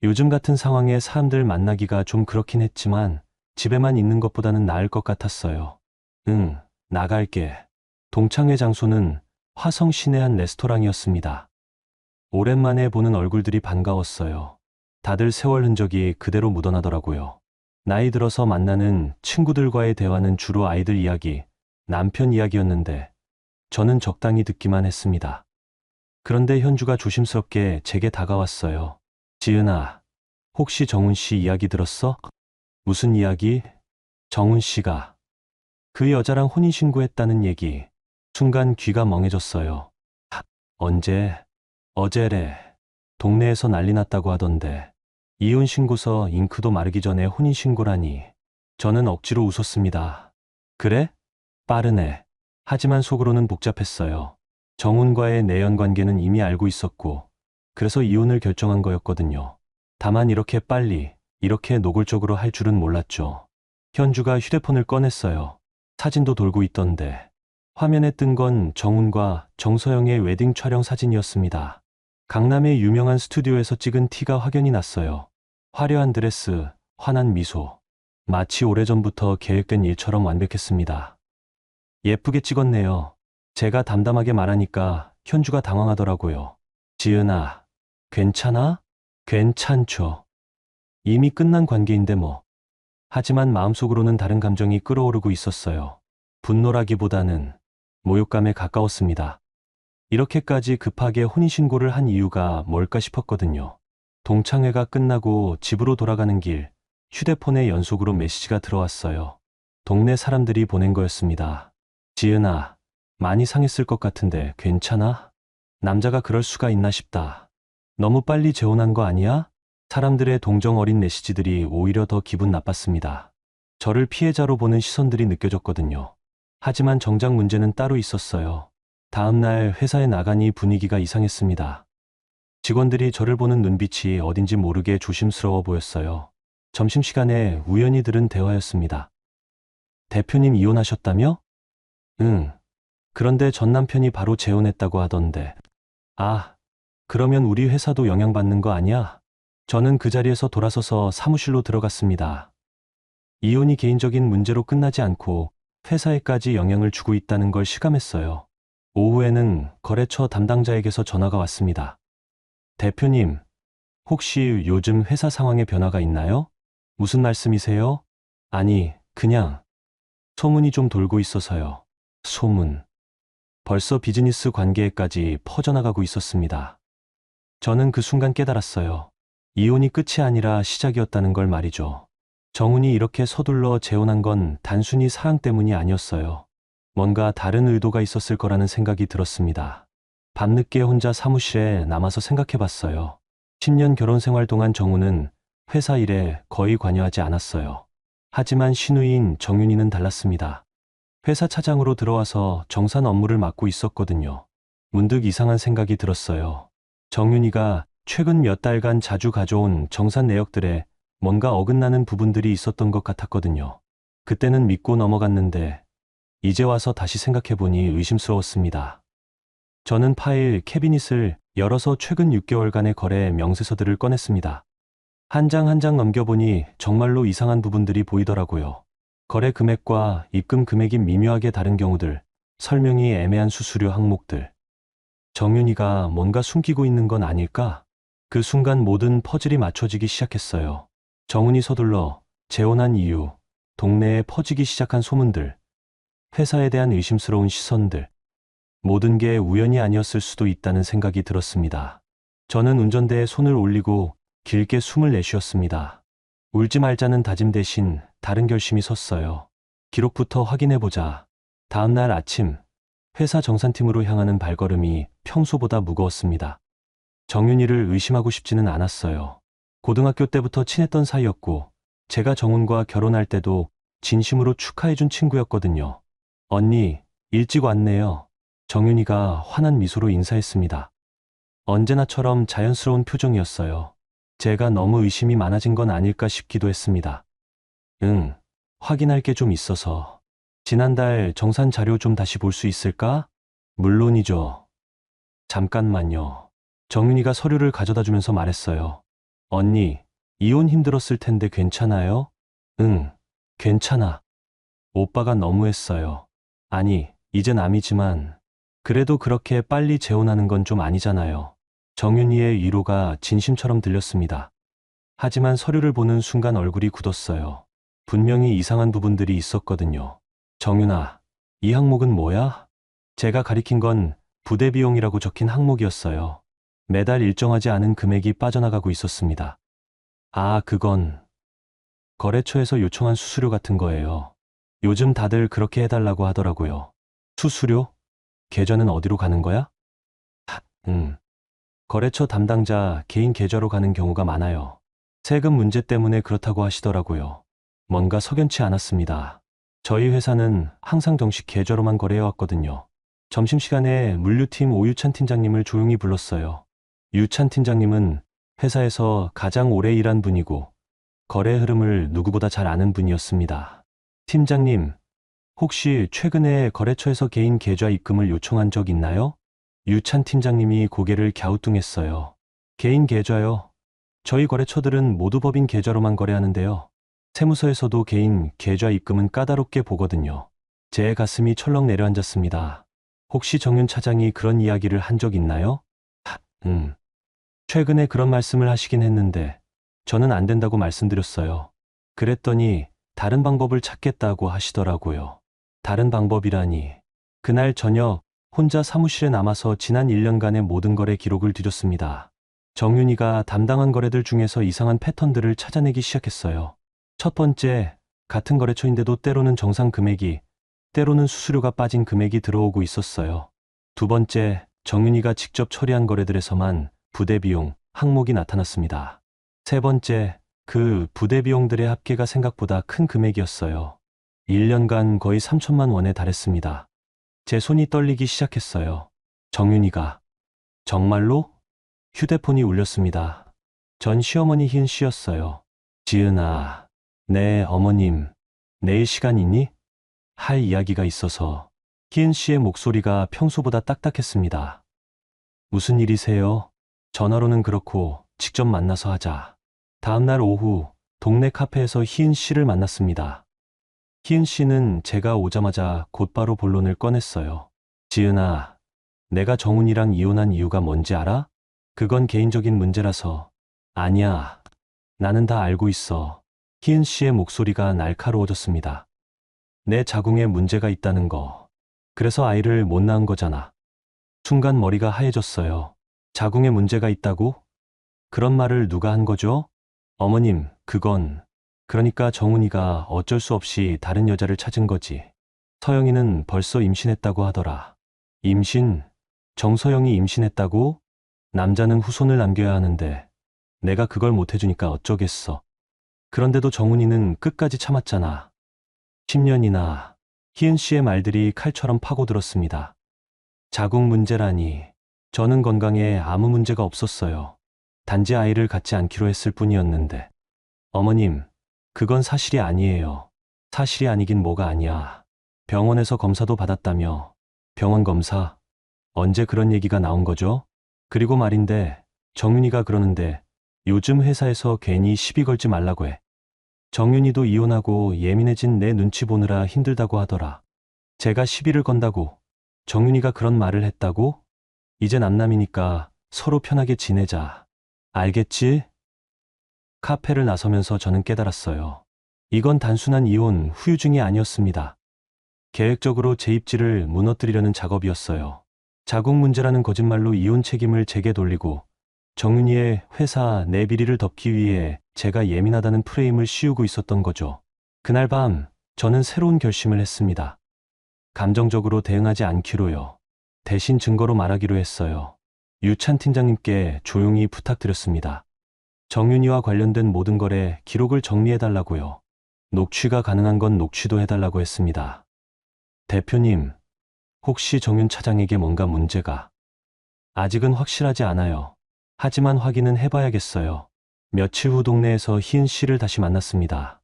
요즘 같은 상황에 사람들 만나기가 좀 그렇긴 했지만 집에만 있는 것보다는 나을 것 같았어요. 응, 나갈게. 동창회 장소는 화성 시내 한 레스토랑이었습니다. 오랜만에 보는 얼굴들이 반가웠어요. 다들 세월 흔적이 그대로 묻어나더라고요. 나이 들어서 만나는 친구들과의 대화는 주로 아이들 이야기, 남편 이야기였는데 저는 적당히 듣기만 했습니다. 그런데 현주가 조심스럽게 제게 다가왔어요. 지은아, 혹시 정훈 씨 이야기 들었어? 무슨 이야기? 정훈 씨가 그 여자랑 혼인신고했다는 얘기. 순간 귀가 멍해졌어요. 언제? 어제래. 동네에서 난리 났다고 하던데. 이혼신고서 잉크도 마르기 전에 혼인신고라니. 저는 억지로 웃었습니다. 그래? 빠르네. 하지만 속으로는 복잡했어요. 정훈과의 내연 관계는 이미 알고 있었고, 그래서 이혼을 결정한 거였거든요. 다만 이렇게 빨리, 이렇게 노골적으로 할 줄은 몰랐죠. 현주가 휴대폰을 꺼냈어요. 사진도 돌고 있던데. 화면에 뜬 건 정훈과 정서영의 웨딩 촬영 사진이었습니다. 강남의 유명한 스튜디오에서 찍은 티가 확연히 났어요. 화려한 드레스, 환한 미소. 마치 오래전부터 계획된 일처럼 완벽했습니다. 예쁘게 찍었네요. 제가 담담하게 말하니까 현주가 당황하더라고요. 지은아, 괜찮아? 괜찮죠. 이미 끝난 관계인데 뭐. 하지만 마음속으로는 다른 감정이 끓어오르고 있었어요. 분노라기보다는 모욕감에 가까웠습니다. 이렇게까지 급하게 혼인신고를 한 이유가 뭘까 싶었거든요. 동창회가 끝나고 집으로 돌아가는 길, 휴대폰에 연속으로 메시지가 들어왔어요. 동네 사람들이 보낸 거였습니다. 지은아, 많이 상했을 것 같은데 괜찮아? 남자가 그럴 수가 있나 싶다. 너무 빨리 재혼한 거 아니야? 사람들의 동정 어린 메시지들이 오히려 더 기분 나빴습니다. 저를 피해자로 보는 시선들이 느껴졌거든요. 하지만 정작 문제는 따로 있었어요. 다음 날 회사에 나가니 분위기가 이상했습니다. 직원들이 저를 보는 눈빛이 어딘지 모르게 조심스러워 보였어요. 점심시간에 우연히 들은 대화였습니다. 대표님 이혼하셨다며? 응. 그런데 전 남편이 바로 재혼했다고 하던데. 아, 그러면 우리 회사도 영향받는 거 아니야? 저는 그 자리에서 돌아서서 사무실로 들어갔습니다. 이혼이 개인적인 문제로 끝나지 않고 회사에까지 영향을 주고 있다는 걸 실감했어요. 오후에는 거래처 담당자에게서 전화가 왔습니다. 대표님, 혹시 요즘 회사 상황에 변화가 있나요? 무슨 말씀이세요? 아니, 그냥 소문이 좀 돌고 있어서요. 소문. 벌써 비즈니스 관계에까지 퍼져나가고 있었습니다. 저는 그 순간 깨달았어요. 이혼이 끝이 아니라 시작이었다는 걸 말이죠. 정훈이 이렇게 서둘러 재혼한 건 단순히 사랑 때문이 아니었어요. 뭔가 다른 의도가 있었을 거라는 생각이 들었습니다. 밤늦게 혼자 사무실에 남아서 생각해봤어요. 10년 결혼 생활 동안 정훈은 회사 일에 거의 관여하지 않았어요. 하지만 신우인 정윤이는 달랐습니다. 회사 차장으로 들어와서 정산 업무를 맡고 있었거든요. 문득 이상한 생각이 들었어요. 정윤이가 최근 몇 달간 자주 가져온 정산 내역들에 뭔가 어긋나는 부분들이 있었던 것 같았거든요. 그때는 믿고 넘어갔는데 이제 와서 다시 생각해보니 의심스러웠습니다. 저는 파일 캐비닛을 열어서 최근 6개월간의 거래 명세서들을 꺼냈습니다. 한 장 한 장 넘겨보니 정말로 이상한 부분들이 보이더라고요. 거래 금액과 입금 금액이 미묘하게 다른 경우들, 설명이 애매한 수수료 항목들. 정윤이가 뭔가 숨기고 있는 건 아닐까? 그 순간 모든 퍼즐이 맞춰지기 시작했어요. 정훈이 서둘러 재혼한 이유, 동네에 퍼지기 시작한 소문들, 회사에 대한 의심스러운 시선들, 모든 게 우연이 아니었을 수도 있다는 생각이 들었습니다. 저는 운전대에 손을 올리고 길게 숨을 내쉬었습니다. 울지 말자는 다짐 대신 다른 결심이 섰어요. 기록부터 확인해보자. 다음 날 아침, 회사 정산팀으로 향하는 발걸음이 평소보다 무거웠습니다. 정윤이를 의심하고 싶지는 않았어요. 고등학교 때부터 친했던 사이였고, 제가 정훈과 결혼할 때도 진심으로 축하해준 친구였거든요. 언니, 일찍 왔네요. 정윤이가 환한 미소로 인사했습니다. 언제나처럼 자연스러운 표정이었어요. 제가 너무 의심이 많아진 건 아닐까 싶기도 했습니다. 응, 확인할 게 좀 있어서. 지난달 정산 자료 좀 다시 볼 수 있을까? 물론이죠. 잠깐만요. 정윤이가 서류를 가져다 주면서 말했어요. 언니, 이혼 힘들었을 텐데 괜찮아요? 응, 괜찮아. 오빠가 너무했어요. 아니, 이젠 남이지만, 그래도 그렇게 빨리 재혼하는 건 좀 아니잖아요. 정윤이의 위로가 진심처럼 들렸습니다. 하지만 서류를 보는 순간 얼굴이 굳었어요. 분명히 이상한 부분들이 있었거든요. 정윤아, 이 항목은 뭐야? 제가 가리킨 건 부대 비용이라고 적힌 항목이었어요. 매달 일정하지 않은 금액이 빠져나가고 있었습니다. 아, 그건 거래처에서 요청한 수수료 같은 거예요. 요즘 다들 그렇게 해달라고 하더라고요. 수수료? 계좌는 어디로 가는 거야? 거래처 담당자 개인 계좌로 가는 경우가 많아요. 세금 문제 때문에 그렇다고 하시더라고요. 뭔가 석연치 않았습니다. 저희 회사는 항상 정식 계좌로만 거래해왔거든요. 점심시간에 물류팀 오유찬 팀장님을 조용히 불렀어요. 유찬 팀장님은 회사에서 가장 오래 일한 분이고 거래 흐름을 누구보다 잘 아는 분이었습니다. 팀장님, 혹시 최근에 거래처에서 개인 계좌 입금을 요청한 적 있나요? 유찬 팀장님이 고개를 갸우뚱했어요. 개인 계좌요? 저희 거래처들은 모두 법인 계좌로만 거래하는데요. 세무서에서도 개인 계좌 입금은 까다롭게 보거든요. 제 가슴이 철렁 내려앉았습니다. 혹시 정윤 차장이 그런 이야기를 한 적 있나요? 최근에 그런 말씀을 하시긴 했는데 저는 안 된다고 말씀드렸어요. 그랬더니 다른 방법을 찾겠다고 하시더라고요. 다른 방법이라니. 그날 저녁 혼자 사무실에 남아서 지난 1년간의 모든 거래 기록을 뒤졌습니다. 정윤이가 담당한 거래들 중에서 이상한 패턴들을 찾아내기 시작했어요. 첫 번째, 같은 거래처인데도 때로는 정상 금액이, 때로는 수수료가 빠진 금액이 들어오고 있었어요. 두 번째, 정윤이가 직접 처리한 거래들에서만 부대 비용, 항목이 나타났습니다. 세 번째, 그 부대 비용들의 합계가 생각보다 큰 금액이었어요. 1년간 거의 3천만 원에 달했습니다. 제 손이 떨리기 시작했어요. 정윤이가 정말로? 휴대폰이 울렸습니다. 전 시어머니 희은 씨였어요. 지은아, 네, 어머님, 내일 시간 있니? 할 이야기가 있어서. 희은 씨의 목소리가 평소보다 딱딱했습니다. 무슨 일이세요? 전화로는 그렇고 직접 만나서 하자. 다음날 오후 동네 카페에서 희은 씨를 만났습니다. 희은 씨는 제가 오자마자 곧바로 본론을 꺼냈어요. 지은아, 내가 정훈이랑 이혼한 이유가 뭔지 알아? 그건 개인적인 문제라서. 아니야. 나는 다 알고 있어. 희은 씨의 목소리가 날카로워졌습니다. 내 자궁에 문제가 있다는 거. 그래서 아이를 못 낳은 거잖아. 순간 머리가 하얘졌어요. 자궁에 문제가 있다고? 그런 말을 누가 한 거죠? 어머님, 그러니까 정훈이가 어쩔 수 없이 다른 여자를 찾은 거지. 서영이는 벌써 임신했다고 하더라. 임신? 정서영이 임신했다고? 남자는 후손을 남겨야 하는데 내가 그걸 못 해주니까 어쩌겠어. 그런데도 정훈이는 끝까지 참았잖아. 10년이나. 희은 씨의 말들이 칼처럼 파고들었습니다. 자궁 문제라니. 저는 건강에 아무 문제가 없었어요. 단지 아이를 갖지 않기로 했을 뿐이었는데. 어머님, 그건 사실이 아니에요. 사실이 아니긴 뭐가 아니야. 병원에서 검사도 받았다며. 병원 검사? 언제 그런 얘기가 나온 거죠? 그리고 말인데, 정윤이가 그러는데 요즘 회사에서 괜히 시비 걸지 말라고 해. 정윤이도 이혼하고 예민해진 내 눈치 보느라 힘들다고 하더라. 제가 시비를 건다고? 정윤이가 그런 말을 했다고? 이제 남남이니까 서로 편하게 지내자. 알겠지? 카페를 나서면서 저는 깨달았어요. 이건 단순한 이혼 후유증이 아니었습니다. 계획적으로 제 입지를 무너뜨리려는 작업이었어요. 자궁 문제라는 거짓말로 이혼 책임을 제게 돌리고 정윤이의 회사 내 비리를 덮기 위해 제가 예민하다는 프레임을 씌우고 있었던 거죠. 그날 밤 저는 새로운 결심을 했습니다. 감정적으로 대응하지 않기로요. 대신 증거로 말하기로 했어요. 유찬 팀장님께 조용히 부탁드렸습니다. 정윤이와 관련된 모든 거래 기록을 정리해달라고요. 녹취가 가능한 건 녹취도 해달라고 했습니다. 대표님, 혹시 정윤 차장에게 뭔가 문제가? 아직은 확실하지 않아요. 하지만 확인은 해봐야겠어요. 며칠 후 동네에서 희은 씨를 다시 만났습니다.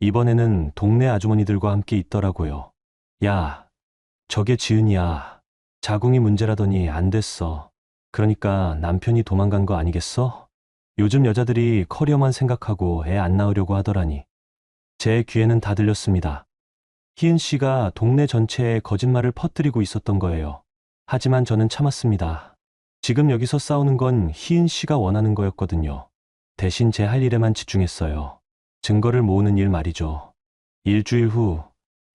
이번에는 동네 아주머니들과 함께 있더라고요. 야, 저게 지은이야. 자궁이 문제라더니 안 됐어. 그러니까 남편이 도망간 거 아니겠어? 요즘 여자들이 커리어만 생각하고 애 안 낳으려고 하더라니. 제 귀에는 다 들렸습니다. 희은 씨가 동네 전체에 거짓말을 퍼뜨리고 있었던 거예요. 하지만 저는 참았습니다. 지금 여기서 싸우는 건 희은 씨가 원하는 거였거든요. 대신 제 할 일에만 집중했어요. 증거를 모으는 일 말이죠. 일주일 후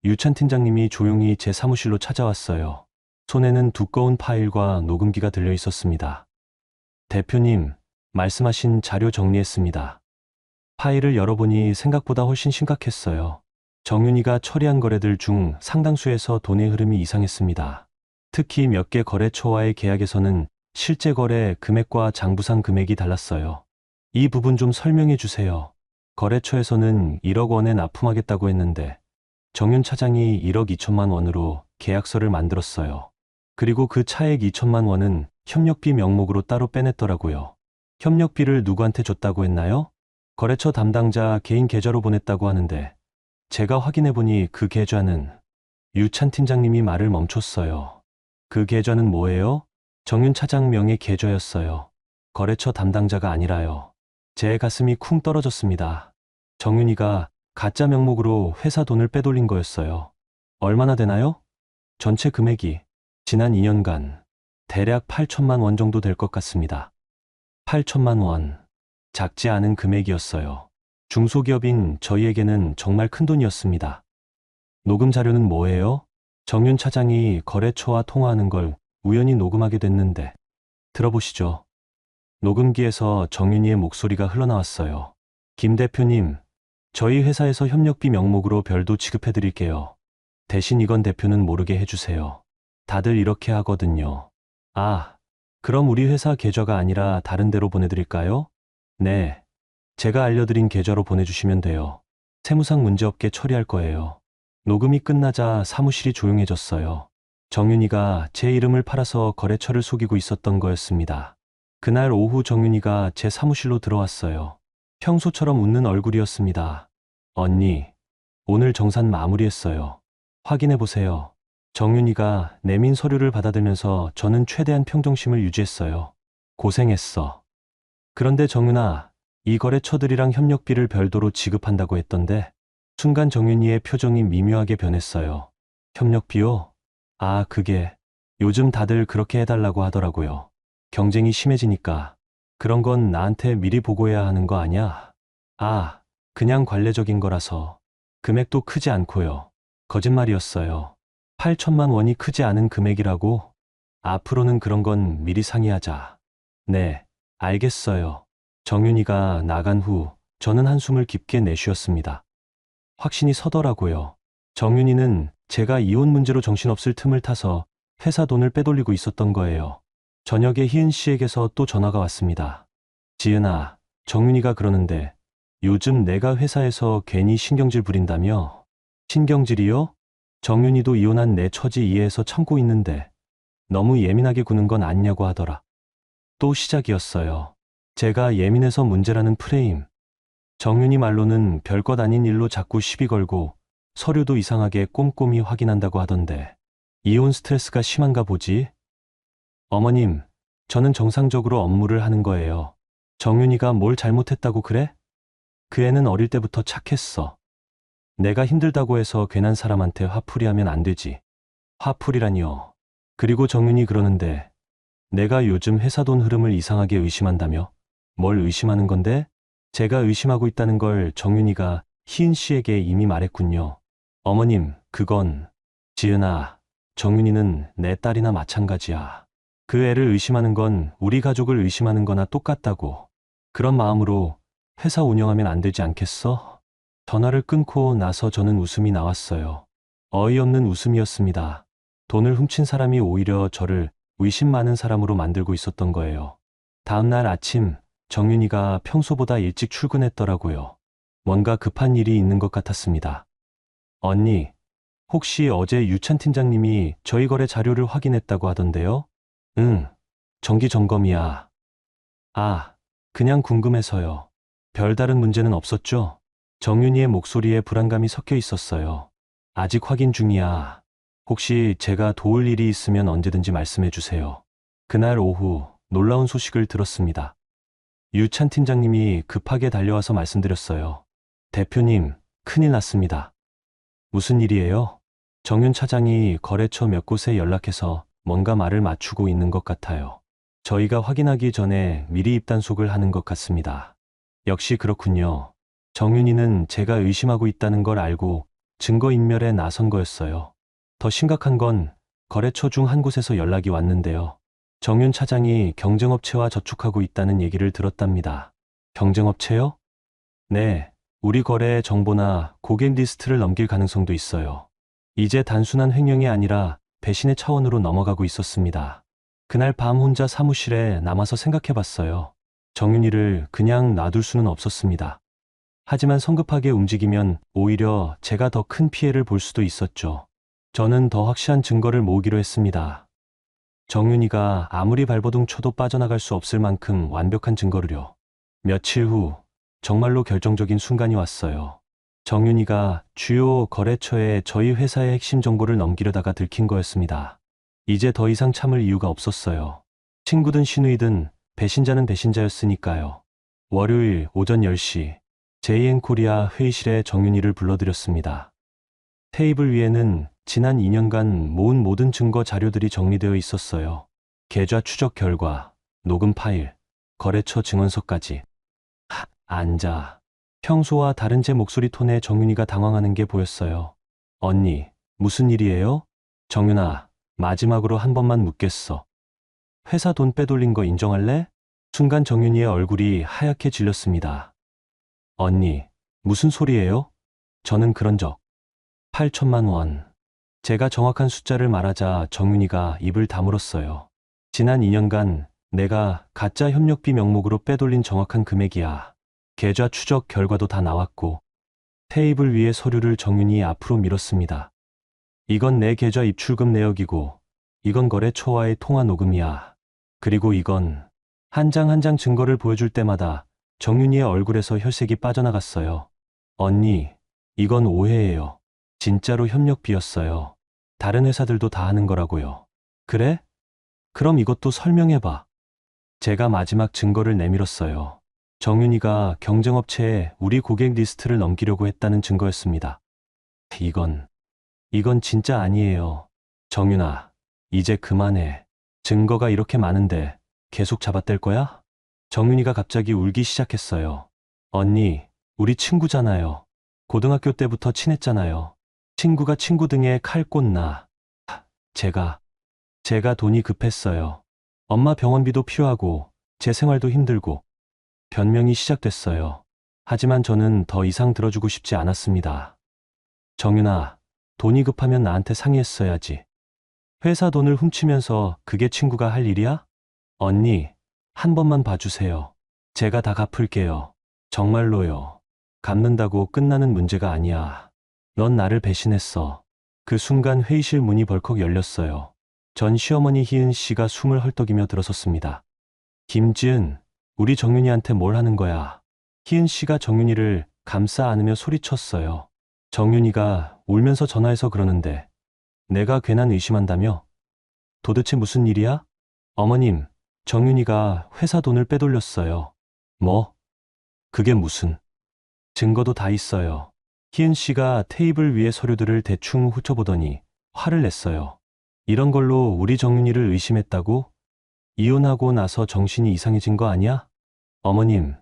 유찬 팀장님이 조용히 제 사무실로 찾아왔어요. 손에는 두꺼운 파일과 녹음기가 들려 있었습니다. 대표님, 말씀하신 자료 정리했습니다. 파일을 열어보니 생각보다 훨씬 심각했어요. 정윤이가 처리한 거래들 중 상당수에서 돈의 흐름이 이상했습니다. 특히 몇 개 거래처와의 계약에서는 실제 거래 금액과 장부상 금액이 달랐어요. 이 부분 좀 설명해 주세요. 거래처에서는 1억 원에 납품하겠다고 했는데 정윤 차장이 1억 2천만 원으로 계약서를 만들었어요. 그리고 그 차액 2천만 원은 협력비 명목으로 따로 빼냈더라고요. 협력비를 누구한테 줬다고 했나요? 거래처 담당자 개인 계좌로 보냈다고 하는데 제가 확인해보니 그 계좌는 유찬 팀장님이 말을 멈췄어요. 그 계좌는 뭐예요? 정윤 차장 명의 계좌였어요. 거래처 담당자가 아니라요. 제 가슴이 쿵 떨어졌습니다. 정윤이가 가짜 명목으로 회사 돈을 빼돌린 거였어요. 얼마나 되나요? 전체 금액이 지난 2년간 대략 8천만 원 정도 될 것 같습니다. 8천만 원. 작지 않은 금액이었어요. 중소기업인 저희에게는 정말 큰 돈이었습니다. 녹음 자료는 뭐예요? 정윤 차장이 거래처와 통화하는 걸 우연히 녹음하게 됐는데 들어보시죠. 녹음기에서 정윤이의 목소리가 흘러나왔어요. 김 대표님, 저희 회사에서 협력비 명목으로 별도 지급해 드릴게요. 대신 이건 대표는 모르게 해주세요. 다들 이렇게 하거든요. 아, 그럼 우리 회사 계좌가 아니라 다른 데로 보내드릴까요? 네. 제가 알려드린 계좌로 보내주시면 돼요. 세무상 문제없게 처리할 거예요. 녹음이 끝나자 사무실이 조용해졌어요. 정윤이가 제 이름을 팔아서 거래처를 속이고 있었던 거였습니다. 그날 오후 정윤이가 제 사무실로 들어왔어요. 평소처럼 웃는 얼굴이었습니다. 언니, 오늘 정산 마무리했어요. 확인해보세요. 정윤이가 내민 서류를 받아들면서 저는 최대한 평정심을 유지했어요. 고생했어. 그런데 정윤아, 이 거래처들이랑 협력비를 별도로 지급한다고 했던데 순간 정윤이의 표정이 미묘하게 변했어요. 협력비요? 아, 그게 요즘 다들 그렇게 해달라고 하더라고요. 경쟁이 심해지니까 그런 건 나한테 미리 보고해야 하는 거 아냐? 아, 그냥 관례적인 거라서 금액도 크지 않고요. 거짓말이었어요. 8천만 원이 크지 않은 금액이라고? 앞으로는 그런 건 미리 상의하자. 네, 알겠어요. 정윤이가 나간 후 저는 한숨을 깊게 내쉬었습니다. 확신이 서더라고요. 정윤이는 제가 이혼 문제로 정신없을 틈을 타서 회사 돈을 빼돌리고 있었던 거예요. 저녁에 희은 씨에게서 또 전화가 왔습니다. 지은아, 정윤이가 그러는데 요즘 내가 회사에서 괜히 신경질 부린다며? 신경질이요? 정윤이도 이혼한 내 처지 이해해서 참고 있는데 너무 예민하게 구는 건 아니냐고 하더라. 또 시작이었어요. 제가 예민해서 문제라는 프레임. 정윤이 말로는 별것 아닌 일로 자꾸 시비 걸고 서류도 이상하게 꼼꼼히 확인한다고 하던데 이혼 스트레스가 심한가 보지? 어머님, 저는 정상적으로 업무를 하는 거예요. 정윤이가 뭘 잘못했다고 그래? 그 애는 어릴 때부터 착했어. 내가 힘들다고 해서 괜한 사람한테 화풀이하면 안 되지. 화풀이라니요. 그리고 정윤이 그러는데 내가 요즘 회사 돈 흐름을 이상하게 의심한다며? 뭘 의심하는 건데? 제가 의심하고 있다는 걸 정윤이가 희은 씨에게 이미 말했군요. 어머님, 그건 지은아, 정윤이는 내 딸이나 마찬가지야. 그 애를 의심하는 건 우리 가족을 의심하는 거나 똑같다고. 그런 마음으로 회사 운영하면 안 되지 않겠어? 전화를 끊고 나서 저는 웃음이 나왔어요. 어이없는 웃음이었습니다. 돈을 훔친 사람이 오히려 저를 의심 많은 사람으로 만들고 있었던 거예요. 다음 날 아침 정윤이가 평소보다 일찍 출근했더라고요. 뭔가 급한 일이 있는 것 같았습니다. 언니, 혹시 어제 유찬 팀장님이 저희 거래 자료를 확인했다고 하던데요? 응, 정기 점검이야. 아, 그냥 궁금해서요. 별다른 문제는 없었죠? 정윤이의 목소리에 불안감이 섞여 있었어요. 아직 확인 중이야. 혹시 제가 도울 일이 있으면 언제든지 말씀해 주세요. 그날 오후 놀라운 소식을 들었습니다. 유찬 팀장님이 급하게 달려와서 말씀드렸어요. 대표님, 큰일 났습니다. 무슨 일이에요? 정윤 차장이 거래처 몇 곳에 연락해서 뭔가 말을 맞추고 있는 것 같아요. 저희가 확인하기 전에 미리 입단속을 하는 것 같습니다. 역시 그렇군요. 정윤이는 제가 의심하고 있다는 걸 알고 증거인멸에 나선 거였어요. 더 심각한 건 거래처 중 한 곳에서 연락이 왔는데요. 정윤 차장이 경쟁업체와 접촉하고 있다는 얘기를 들었답니다. 경쟁업체요? 네, 우리 거래의 정보나 고객 리스트를 넘길 가능성도 있어요. 이제 단순한 횡령이 아니라 배신의 차원으로 넘어가고 있었습니다. 그날 밤 혼자 사무실에 남아서 생각해 봤어요. 정윤이를 그냥 놔둘 수는 없었습니다. 하지만 성급하게 움직이면 오히려 제가 더 큰 피해를 볼 수도 있었죠. 저는 더 확실한 증거를 모으기로 했습니다. 정윤이가 아무리 발버둥 쳐도 빠져나갈 수 없을 만큼 완벽한 증거를요. 며칠 후 정말로 결정적인 순간이 왔어요. 정윤이가 주요 거래처에 저희 회사의 핵심 정보를 넘기려다가 들킨 거였습니다. 이제 더 이상 참을 이유가 없었어요. 친구든 시누이든 배신자는 배신자였으니까요. 월요일 오전 10시 JN코리아 회의실에 정윤이를 불러들였습니다. 테이블 위에는 지난 2년간 모은 모든 증거 자료들이 정리되어 있었어요. 계좌 추적 결과, 녹음 파일, 거래처 증언서까지. 앉아. 평소와 다른 제 목소리 톤에 정윤이가 당황하는 게 보였어요. 언니, 무슨 일이에요? 정윤아, 마지막으로 한 번만 묻겠어. 회사 돈 빼돌린 거 인정할래? 순간 정윤이의 얼굴이 하얗게 질렸습니다. 언니, 무슨 소리예요? 저는 그런 적. 8천만 원. 제가 정확한 숫자를 말하자 정윤이가 입을 다물었어요. 지난 2년간 내가 가짜 협력비 명목으로 빼돌린 정확한 금액이야. 계좌 추적 결과도 다 나왔고. 테이블 위에 서류를 정윤이 앞으로 밀었습니다. 이건 내 계좌 입출금 내역이고, 이건 거래처와의 통화 녹음이야. 그리고 이건 한 장 한 장 증거를 보여줄 때마다 정윤이의 얼굴에서 혈색이 빠져나갔어요. 언니, 이건 오해예요. 진짜로 협력비였어요. 다른 회사들도 다 하는 거라고요. 그래? 그럼 이것도 설명해봐. 제가 마지막 증거를 내밀었어요. 정윤이가 경쟁업체에 우리 고객 리스트를 넘기려고 했다는 증거였습니다. 이건 진짜 아니에요. 정윤아, 이제 그만해. 증거가 이렇게 많은데 계속 잡아댈 거야? 정윤이가 갑자기 울기 시작했어요. 언니, 우리 친구잖아요. 고등학교 때부터 친했잖아요. 친구가 친구 등에 칼 꽂나. 제가 돈이 급했어요. 엄마 병원비도 필요하고 제 생활도 힘들고. 변명이 시작됐어요. 하지만 저는 더 이상 들어주고 싶지 않았습니다. 정윤아, 돈이 급하면 나한테 상의했어야지. 회사 돈을 훔치면서 그게 친구가 할 일이야? 언니, 한 번만 봐주세요. 제가 다 갚을게요. 정말로요. 갚는다고 끝나는 문제가 아니야. 넌 나를 배신했어. 그 순간 회의실 문이 벌컥 열렸어요. 전 시어머니 희은 씨가 숨을 헐떡이며 들어섰습니다. 김지은, 우리 정윤이한테 뭘 하는 거야? 희은 씨가 정윤이를 감싸 안으며 소리쳤어요. 정윤이가 울면서 전화해서 그러는데 내가 괜한 의심한다며? 도대체 무슨 일이야? 어머님, 정윤이가 회사 돈을 빼돌렸어요. 뭐? 그게 무슨? 증거도 다 있어요. 희은 씨가 테이블 위의 서류들을 대충 훑어보더니 화를 냈어요. 이런 걸로 우리 정윤이를 의심했다고? 이혼하고 나서 정신이 이상해진 거 아니야? 어머님,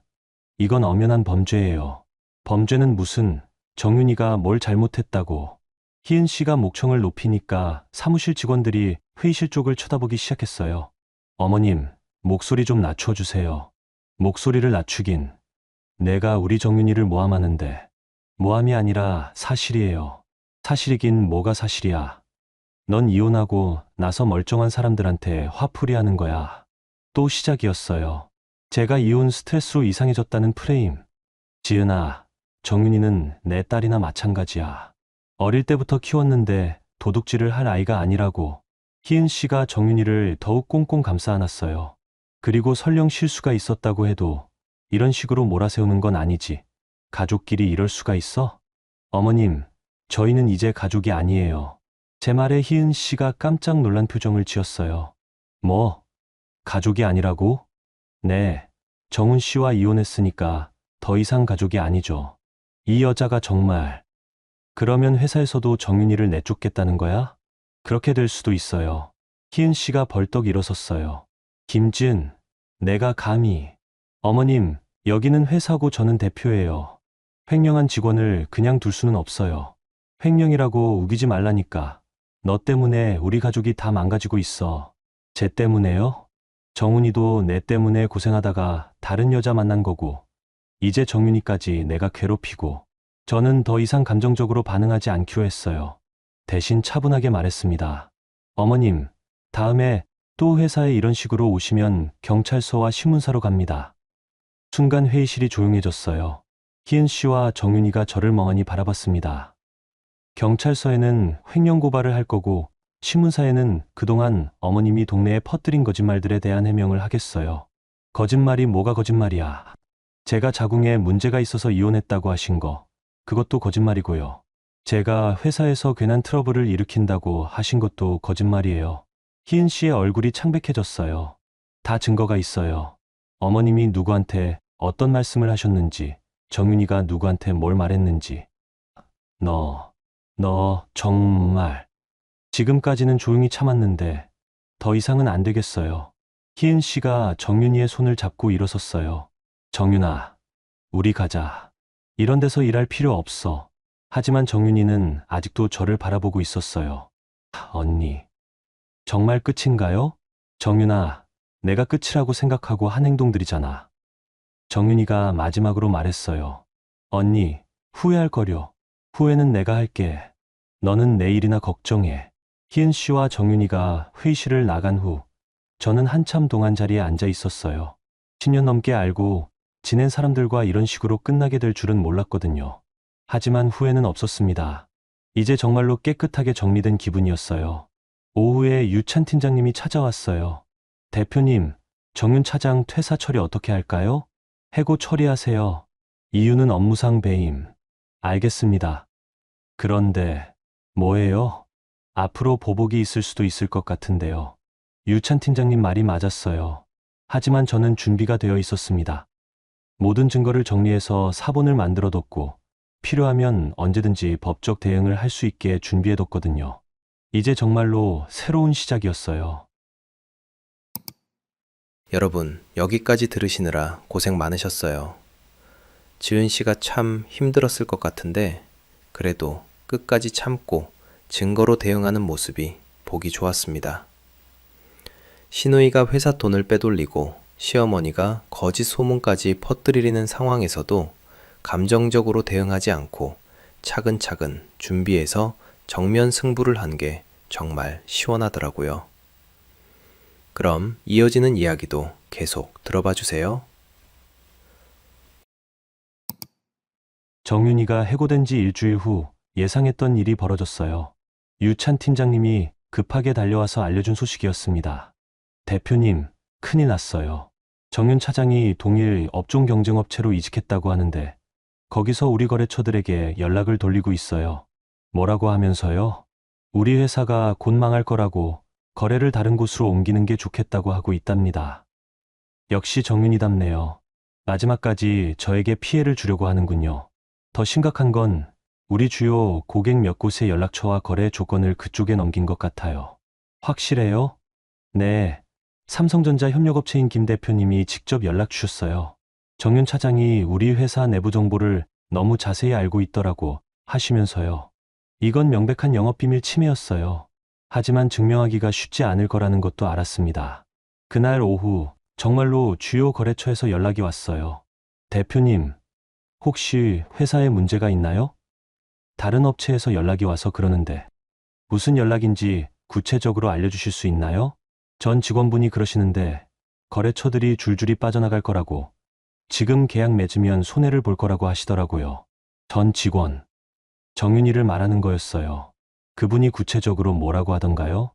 이건 엄연한 범죄예요. 범죄는 무슨, 정윤이가 뭘 잘못했다고. 희은 씨가 목청을 높이니까 사무실 직원들이 회의실 쪽을 쳐다보기 시작했어요. 어머님, 목소리 좀 낮춰주세요. 목소리를 낮추긴. 내가 우리 정윤이를 모함하는데. 모함이 아니라 사실이에요. 사실이긴 뭐가 사실이야. 넌 이혼하고 나서 멀쩡한 사람들한테 화풀이하는 거야. 또 시작이었어요. 제가 이혼 스트레스로 이상해졌다는 프레임. 지은아, 정윤이는 내 딸이나 마찬가지야. 어릴 때부터 키웠는데 도둑질을 할 아이가 아니라고. 희은 씨가 정윤이를 더욱 꽁꽁 감싸 안았어요. 그리고 설령 실수가 있었다고 해도 이런 식으로 몰아세우는 건 아니지. 가족끼리 이럴 수가 있어? 어머님, 저희는 이제 가족이 아니에요. 제 말에 희은 씨가 깜짝 놀란 표정을 지었어요. 뭐? 가족이 아니라고? 네, 정훈 씨와 이혼했으니까 더 이상 가족이 아니죠. 이 여자가 정말. 그러면 회사에서도 정윤이를 내쫓겠다는 거야? 그렇게 될 수도 있어요. 희은 씨가 벌떡 일어섰어요. 김지은, 내가 감히. 어머님, 여기는 회사고 저는 대표예요. 횡령한 직원을 그냥 둘 수는 없어요. 횡령이라고 우기지 말라니까. 너 때문에 우리 가족이 다 망가지고 있어. 쟤 때문에요? 정훈이도 내 때문에 고생하다가 다른 여자 만난 거고, 이제 정윤이까지 내가 괴롭히고, 저는 더 이상 감정적으로 반응하지 않기로 했어요. 대신 차분하게 말했습니다. 어머님, 다음에 또 회사에 이런 식으로 오시면 경찰서와 신문사로 갑니다. 순간 회의실이 조용해졌어요. 희은 씨와 정윤이가 저를 멍하니 바라봤습니다. 경찰서에는 횡령 고발을 할 거고, 신문사에는 그동안 어머님이 동네에 퍼뜨린 거짓말들에 대한 해명을 하겠어요. 거짓말이 뭐가 거짓말이야. 제가 자궁에 문제가 있어서 이혼했다고 하신 거, 그것도 거짓말이고요. 제가 회사에서 괜한 트러블을 일으킨다고 하신 것도 거짓말이에요. 희은 씨의 얼굴이 창백해졌어요. 다 증거가 있어요. 어머님이 누구한테 어떤 말씀을 하셨는지, 정윤이가 누구한테 뭘 말했는지. 너 정말. 지금까지는 조용히 참았는데 더 이상은 안 되겠어요. 희은 씨가 정윤이의 손을 잡고 일어섰어요. 정윤아, 우리 가자. 이런 데서 일할 필요 없어. 하지만 정윤이는 아직도 저를 바라보고 있었어요. 언니, 정말 끝인가요? 정윤아, 내가 끝이라고 생각하고 한 행동들이잖아. 정윤이가 마지막으로 말했어요. 언니, 후회할 거려. 후회는 내가 할게. 너는 내 일이나 걱정해. 희은 씨와 정윤이가 회의실을 나간 후 저는 한참 동안 자리에 앉아 있었어요. 10년 넘게 알고 지낸 사람들과 이런 식으로 끝나게 될 줄은 몰랐거든요. 하지만 후회는 없었습니다. 이제 정말로 깨끗하게 정리된 기분이었어요. 오후에 유찬 팀장님이 찾아왔어요. 대표님, 정윤 차장 퇴사 처리 어떻게 할까요? 해고 처리하세요. 이유는 업무상 배임. 알겠습니다. 그런데 뭐예요? 앞으로 보복이 있을 수도 있을 것 같은데요. 유찬 팀장님 말이 맞았어요. 하지만 저는 준비가 되어 있었습니다. 모든 증거를 정리해서 사본을 만들어뒀고 필요하면 언제든지 법적 대응을 할 수 있게 준비해뒀거든요. 이제 정말로 새로운 시작이었어요. 여러분, 여기까지 들으시느라 고생 많으셨어요. 지은 씨가 참 힘들었을 것 같은데, 그래도 끝까지 참고 증거로 대응하는 모습이 보기 좋았습니다. 시누이가 회사 돈을 빼돌리고 시어머니가 거짓 소문까지 퍼뜨리는 상황에서도 감정적으로 대응하지 않고 차근차근 준비해서 정면 승부를 한 게 정말 시원하더라고요. 그럼 이어지는 이야기도 계속 들어봐 주세요. 정윤이가 해고된 지 일주일 후 예상했던 일이 벌어졌어요. 유찬 팀장님이 급하게 달려와서 알려준 소식이었습니다. 대표님, 큰일 났어요. 정윤 차장이 동일 업종 경쟁업체로 이직했다고 하는데 거기서 우리 거래처들에게 연락을 돌리고 있어요. 뭐라고 하면서요? 우리 회사가 곧 망할 거라고 거래를 다른 곳으로 옮기는 게 좋겠다고 하고 있답니다. 역시 정윤이답네요. 마지막까지 저에게 피해를 주려고 하는군요. 더 심각한 건 우리 주요 고객 몇 곳의 연락처와 거래 조건을 그쪽에 넘긴 것 같아요. 확실해요? 네. 삼성전자 협력업체인 김 대표님이 직접 연락 주셨어요. 정윤 차장이 우리 회사 내부 정보를 너무 자세히 알고 있더라고 하시면서요. 이건 명백한 영업비밀 침해였어요. 하지만 증명하기가 쉽지 않을 거라는 것도 알았습니다. 그날 오후 정말로 주요 거래처에서 연락이 왔어요. 대표님, 혹시 회사에 문제가 있나요? 다른 업체에서 연락이 와서 그러는데 무슨 연락인지 구체적으로 알려주실 수 있나요? 전 직원분이 그러시는데 거래처들이 줄줄이 빠져나갈 거라고, 지금 계약 맺으면 손해를 볼 거라고 하시더라고요. 전 직원, 정윤이를 말하는 거였어요. 그분이 구체적으로 뭐라고 하던가요?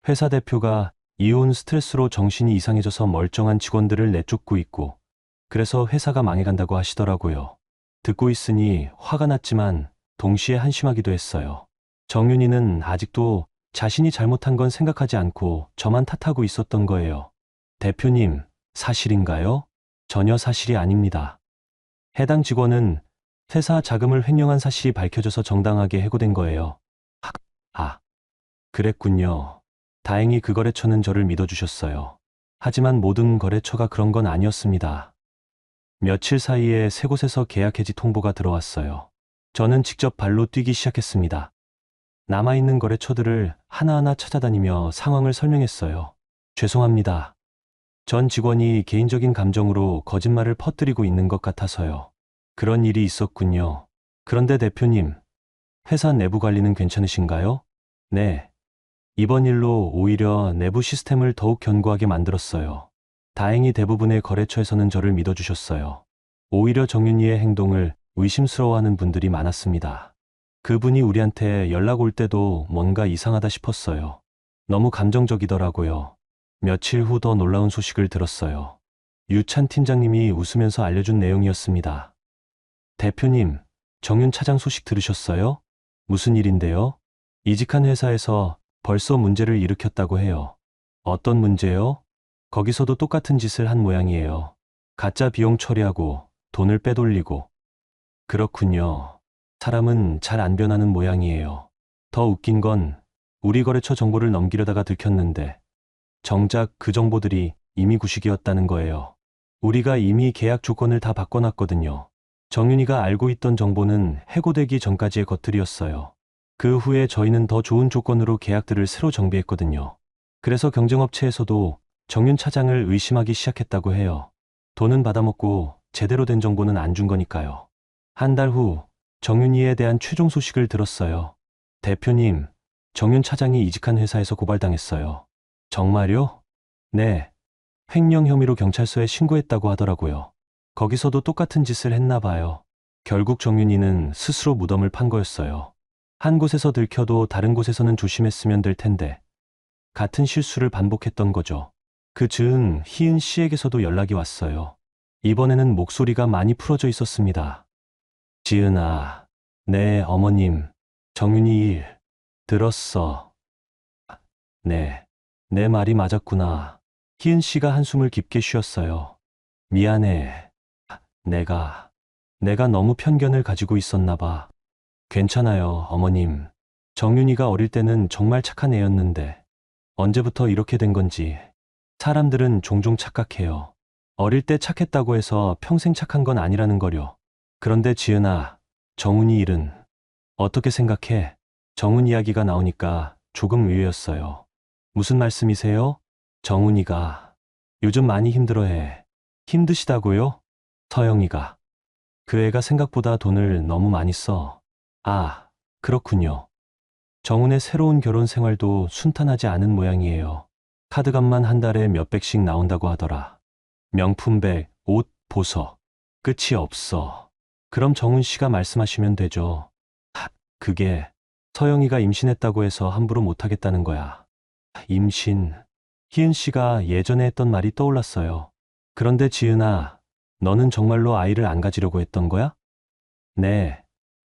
회사 대표가 이혼 스트레스로 정신이 이상해져서 멀쩡한 직원들을 내쫓고 있고, 그래서 회사가 망해간다고 하시더라고요. 듣고 있으니 화가 났지만 동시에 한심하기도 했어요. 정윤이는 아직도 자신이 잘못한 건 생각하지 않고 저만 탓하고 있었던 거예요. 대표님, 사실인가요? 전혀 사실이 아닙니다. 해당 직원은 회사 자금을 횡령한 사실이 밝혀져서 정당하게 해고된 거예요. 아, 그랬군요. 다행히 그 거래처는 저를 믿어주셨어요. 하지만 모든 거래처가 그런 건 아니었습니다. 며칠 사이에 세 곳에서 계약 해지 통보가 들어왔어요. 저는 직접 발로 뛰기 시작했습니다. 남아있는 거래처들을 하나하나 찾아다니며 상황을 설명했어요. 죄송합니다. 전 직원이 개인적인 감정으로 거짓말을 퍼뜨리고 있는 것 같아서요. 그런 일이 있었군요. 그런데 대표님, 회사 내부 관리는 괜찮으신가요? 네. 이번 일로 오히려 내부 시스템을 더욱 견고하게 만들었어요. 다행히 대부분의 거래처에서는 저를 믿어주셨어요. 오히려 정윤이의 행동을 의심스러워하는 분들이 많았습니다. 그분이 우리한테 연락 올 때도 뭔가 이상하다 싶었어요. 너무 감정적이더라고요. 며칠 후 더 놀라운 소식을 들었어요. 유찬 팀장님이 웃으면서 알려준 내용이었습니다. 대표님, 정윤 차장 소식 들으셨어요? 무슨 일인데요? 이직한 회사에서 벌써 문제를 일으켰다고 해요. 어떤 문제요? 거기서도 똑같은 짓을 한 모양이에요. 가짜 비용 처리하고 돈을 빼돌리고. 그렇군요. 사람은 잘 안 변하는 모양이에요. 더 웃긴 건 우리 거래처 정보를 넘기려다가 들켰는데 정작 그 정보들이 이미 구식이었다는 거예요. 우리가 이미 계약 조건을 다 바꿔놨거든요. 정윤이가 알고 있던 정보는 해고되기 전까지의 것들이었어요. 그 후에 저희는 더 좋은 조건으로 계약들을 새로 정비했거든요. 그래서 경쟁업체에서도 정윤 차장을 의심하기 시작했다고 해요. 돈은 받아먹고 제대로 된 정보는 안 준 거니까요. 한 달 후 정윤이에 대한 최종 소식을 들었어요. 대표님, 정윤 차장이 이직한 회사에서 고발당했어요. 정말요? 네. 횡령 혐의로 경찰서에 신고했다고 하더라고요. 거기서도 똑같은 짓을 했나 봐요. 결국 정윤이는 스스로 무덤을 판 거였어요. 한 곳에서 들켜도 다른 곳에서는 조심했으면 될 텐데 같은 실수를 반복했던 거죠. 그 즈음 희은 씨에게서도 연락이 왔어요. 이번에는 목소리가 많이 풀어져 있었습니다. 지은아, 네, 어머님, 정윤이 일 들었어. 네, 내 말이 맞았구나. 희은 씨가 한숨을 깊게 쉬었어요. 미안해. 내가 너무 편견을 가지고 있었나 봐. 괜찮아요, 어머님. 정윤이가 어릴 때는 정말 착한 애였는데 언제부터 이렇게 된 건지. 사람들은 종종 착각해요. 어릴 때 착했다고 해서 평생 착한 건 아니라는 거려. 그런데 지은아, 정훈이 일은 어떻게 생각해? 정훈 이야기가 나오니까 조금 의외였어요. 무슨 말씀이세요? 정훈이가 요즘 많이 힘들어해. 힘드시다고요? 서영이가. 그 애가 생각보다 돈을 너무 많이 써. 아, 그렇군요. 정훈의 새로운 결혼 생활도 순탄하지 않은 모양이에요. 카드값만 한 달에 몇백씩 나온다고 하더라. 명품백, 옷, 보석. 끝이 없어. 그럼 정훈 씨가 말씀하시면 되죠. 그게 서영이가 임신했다고 해서 함부로 못하겠다는 거야. 임신. 희은 씨가 예전에 했던 말이 떠올랐어요. 그런데 지은아, 너는 정말로 아이를 안 가지려고 했던 거야? 네.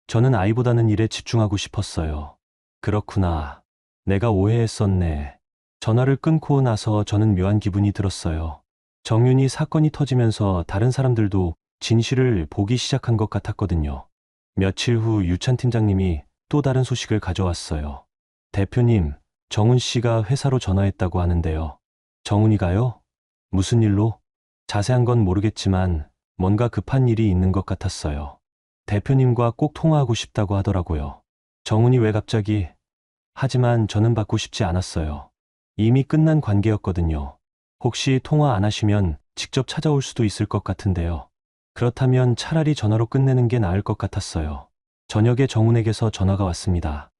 저는 아이보다는 일에 집중하고 싶었어요. 그렇구나. 내가 오해했었네. 전화를 끊고 나서 저는 묘한 기분이 들었어요. 정윤이 사건이 터지면서 다른 사람들도 진실을 보기 시작한 것 같았거든요. 며칠 후 유찬 팀장님이 또 다른 소식을 가져왔어요. 대표님, 정훈 씨가 회사로 전화했다고 하는데요. 정훈이가요? 무슨 일로? 자세한 건 모르겠지만 뭔가 급한 일이 있는 것 같았어요. 대표님과 꼭 통화하고 싶다고 하더라고요. 정훈이 왜 갑자기? 하지만 저는 받고 싶지 않았어요. 이미 끝난 관계였거든요. 혹시 통화 안 하시면 직접 찾아올 수도 있을 것 같은데요. 그렇다면 차라리 전화로 끝내는 게 나을 것 같았어요. 저녁에 정훈에게서 전화가 왔습니다.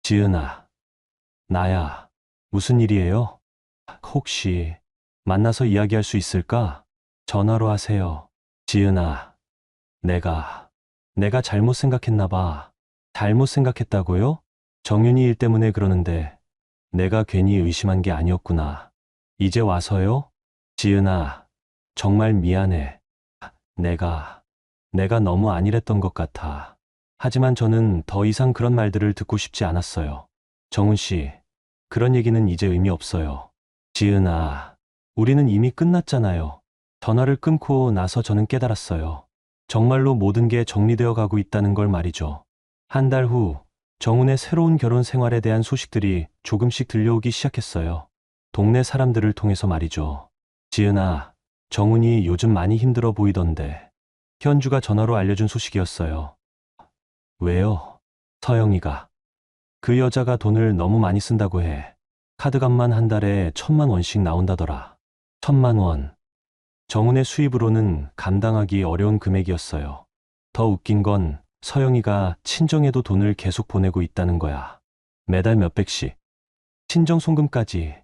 지은아, 나야. 무슨 일이에요? 혹시 만나서 이야기할 수 있을까? 전화로 하세요. 지은아, 내가 잘못 생각했나 봐. 잘못 생각했다고요? 정윤이 일 때문에 그러는데 내가 괜히 의심한 게 아니었구나. 이제 와서요? 지은아, 정말 미안해. 내가 너무 안일했던 것 같아. 하지만 저는 더 이상 그런 말들을 듣고 싶지 않았어요. 정훈 씨, 그런 얘기는 이제 의미 없어요. 지은아, 우리는 이미 끝났잖아요. 전화를 끊고 나서 저는 깨달았어요. 정말로 모든 게 정리되어 가고 있다는 걸 말이죠. 한 달 후, 정훈의 새로운 결혼 생활에 대한 소식들이 조금씩 들려오기 시작했어요. 동네 사람들을 통해서 말이죠. 지은아, 정훈이 요즘 많이 힘들어 보이던데. 현주가 전화로 알려준 소식이었어요. 왜요? 서영이가. 그 여자가 돈을 너무 많이 쓴다고 해. 카드값만 한 달에 1,000만 원씩 나온다더라. 1,000만 원. 정훈의 수입으로는 감당하기 어려운 금액이었어요. 더 웃긴 건 서영이가 친정에도 돈을 계속 보내고 있다는 거야. 매달 몇백씩. 친정 송금까지.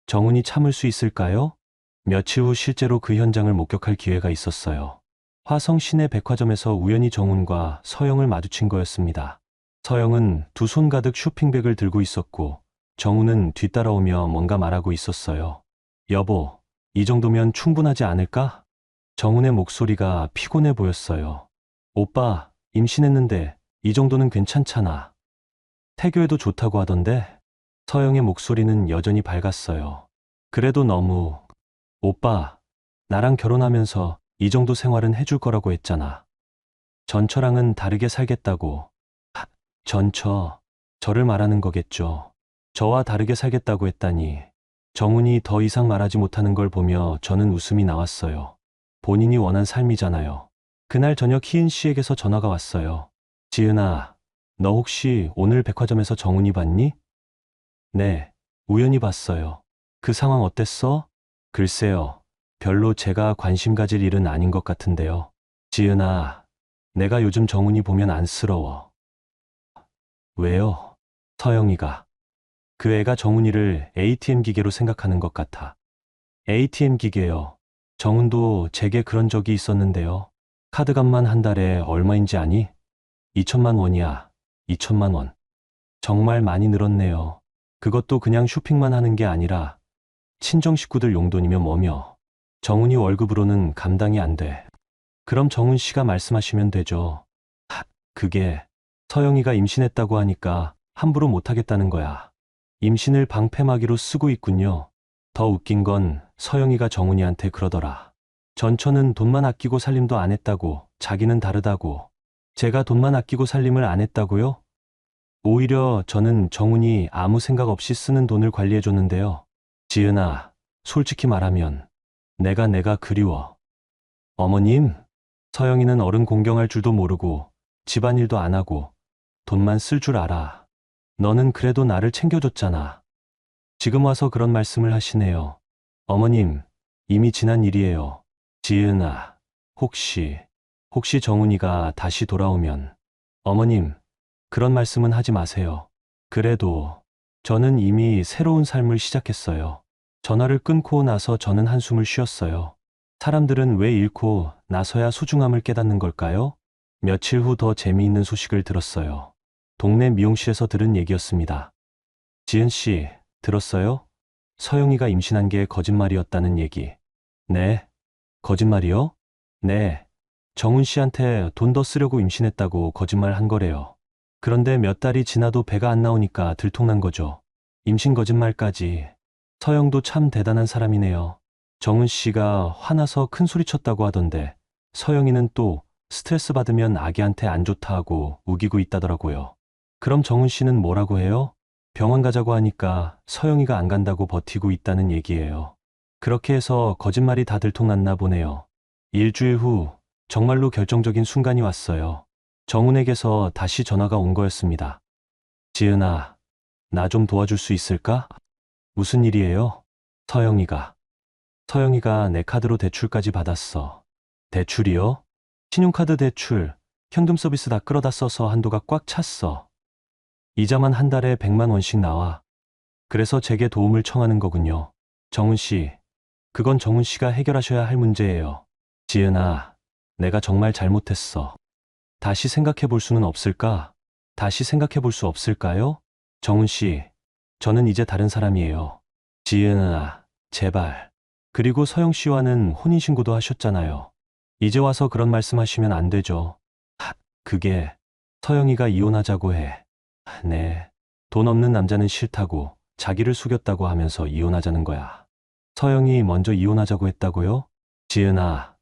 정훈이 참을 수 있을까요? 며칠 후 실제로 그 현장을 목격할 기회가 있었어요. 화성 시내 백화점에서 우연히 정훈과 서영을 마주친 거였습니다. 서영은 두 손 가득 쇼핑백을 들고 있었고 정훈은 뒤따라오며 뭔가 말하고 있었어요. 여보, 이 정도면 충분하지 않을까? 정훈의 목소리가 피곤해 보였어요. 오빠, 임신했는데 이 정도는 괜찮잖아. 태교해도 좋다고 하던데? 서영의 목소리는 여전히 밝았어요. 그래도 너무... 오빠, 나랑 결혼하면서 이 정도 생활은 해줄 거라고 했잖아. 전처랑은 다르게 살겠다고. 전처, 저를 말하는 거겠죠. 저와 다르게 살겠다고 했다니. 정훈이 더 이상 말하지 못하는 걸 보며 저는 웃음이 나왔어요. 본인이 원한 삶이잖아요. 그날 저녁 희은 씨에게서 전화가 왔어요. 지은아, 너 혹시 오늘 백화점에서 정훈이 봤니? 네, 우연히 봤어요. 그 상황 어땠어? 글쎄요, 별로 제가 관심 가질 일은 아닌 것 같은데요. 지은아, 내가 요즘 정훈이 보면 안쓰러워. 왜요? 서영이가. 그 애가 정훈이를 ATM 기계로 생각하는 것 같아. ATM 기계요. 정훈도 제게 그런 적이 있었는데요. 카드값만 한 달에 얼마인지 아니? 2천만 원이야. 2천만 원. 정말 많이 늘었네요. 그것도 그냥 쇼핑만 하는 게 아니라 친정 식구들 용돈이면 뭐며. 정훈이 월급으로는 감당이 안 돼. 그럼 정훈 씨가 말씀하시면 되죠. 그게 서영이가 임신했다고 하니까 함부로 못하겠다는 거야. 임신을 방패막이로 쓰고 있군요. 더 웃긴 건 서영이가 정훈이한테 그러더라. 전처는 돈만 아끼고 살림도 안 했다고, 자기는 다르다고. 제가 돈만 아끼고 살림을 안 했다고요? 오히려 저는 정훈이 아무 생각 없이 쓰는 돈을 관리해줬는데요. 지은아, 솔직히 말하면 내가 그리워. 어머님, 서영이는 어른 공경할 줄도 모르고 집안일도 안 하고 돈만 쓸 줄 알아. 너는 그래도 나를 챙겨줬잖아. 지금 와서 그런 말씀을 하시네요. 어머님, 이미 지난 일이에요. 지은아, 혹시 정훈이가 다시 돌아오면. 어머님, 그런 말씀은 하지 마세요. 그래도 저는 이미 새로운 삶을 시작했어요. 전화를 끊고 나서 저는 한숨을 쉬었어요. 사람들은 왜 잃고 나서야 소중함을 깨닫는 걸까요? 며칠 후 더 재미있는 소식을 들었어요. 동네 미용실에서 들은 얘기였습니다. 지은 씨, 들었어요? 서영이가 임신한 게 거짓말이었다는 얘기. 네. 거짓말이요? 네. 정훈 씨한테 돈 더 쓰려고 임신했다고 거짓말 한 거래요. 그런데 몇 달이 지나도 배가 안 나오니까 들통난 거죠. 임신 거짓말까지. 서영도 참 대단한 사람이네요. 정훈 씨가 화나서 큰 소리 쳤다고 하던데 서영이는 또 스트레스 받으면 아기한테 안 좋다 하고 우기고 있다더라고요. 그럼 정훈 씨는 뭐라고 해요? 병원 가자고 하니까 서영이가 안 간다고 버티고 있다는 얘기예요. 그렇게 해서 거짓말이 다 들통났나 보네요. 일주일 후 정말로 결정적인 순간이 왔어요. 정훈에게서 다시 전화가 온 거였습니다. 지은아, 나 좀 도와줄 수 있을까? 무슨 일이에요? 서영이가 내 카드로 대출까지 받았어. 대출이요? 신용카드 대출, 현금 서비스 다 끌어다 써서 한도가 꽉 찼어. 이자만 한 달에 100만 원씩 나와. 그래서 제게 도움을 청하는 거군요. 정훈 씨, 그건 정훈 씨가 해결하셔야 할 문제예요. 지은아, 내가 정말 잘못했어. 다시 생각해 볼 수는 없을까? 다시 생각해 볼 수 없을까요? 정훈 씨, 저는 이제 다른 사람이에요. 지은아, 제발. 그리고 서영 씨와는 혼인신고도 하셨잖아요. 이제 와서 그런 말씀하시면 안 되죠. 그게 서영이가 이혼하자고 해. 네. 돈 없는 남자는 싫다고 자기를 속였다고 하면서 이혼하자는 거야. 서영이 먼저 이혼하자고 했다고요? 지은아,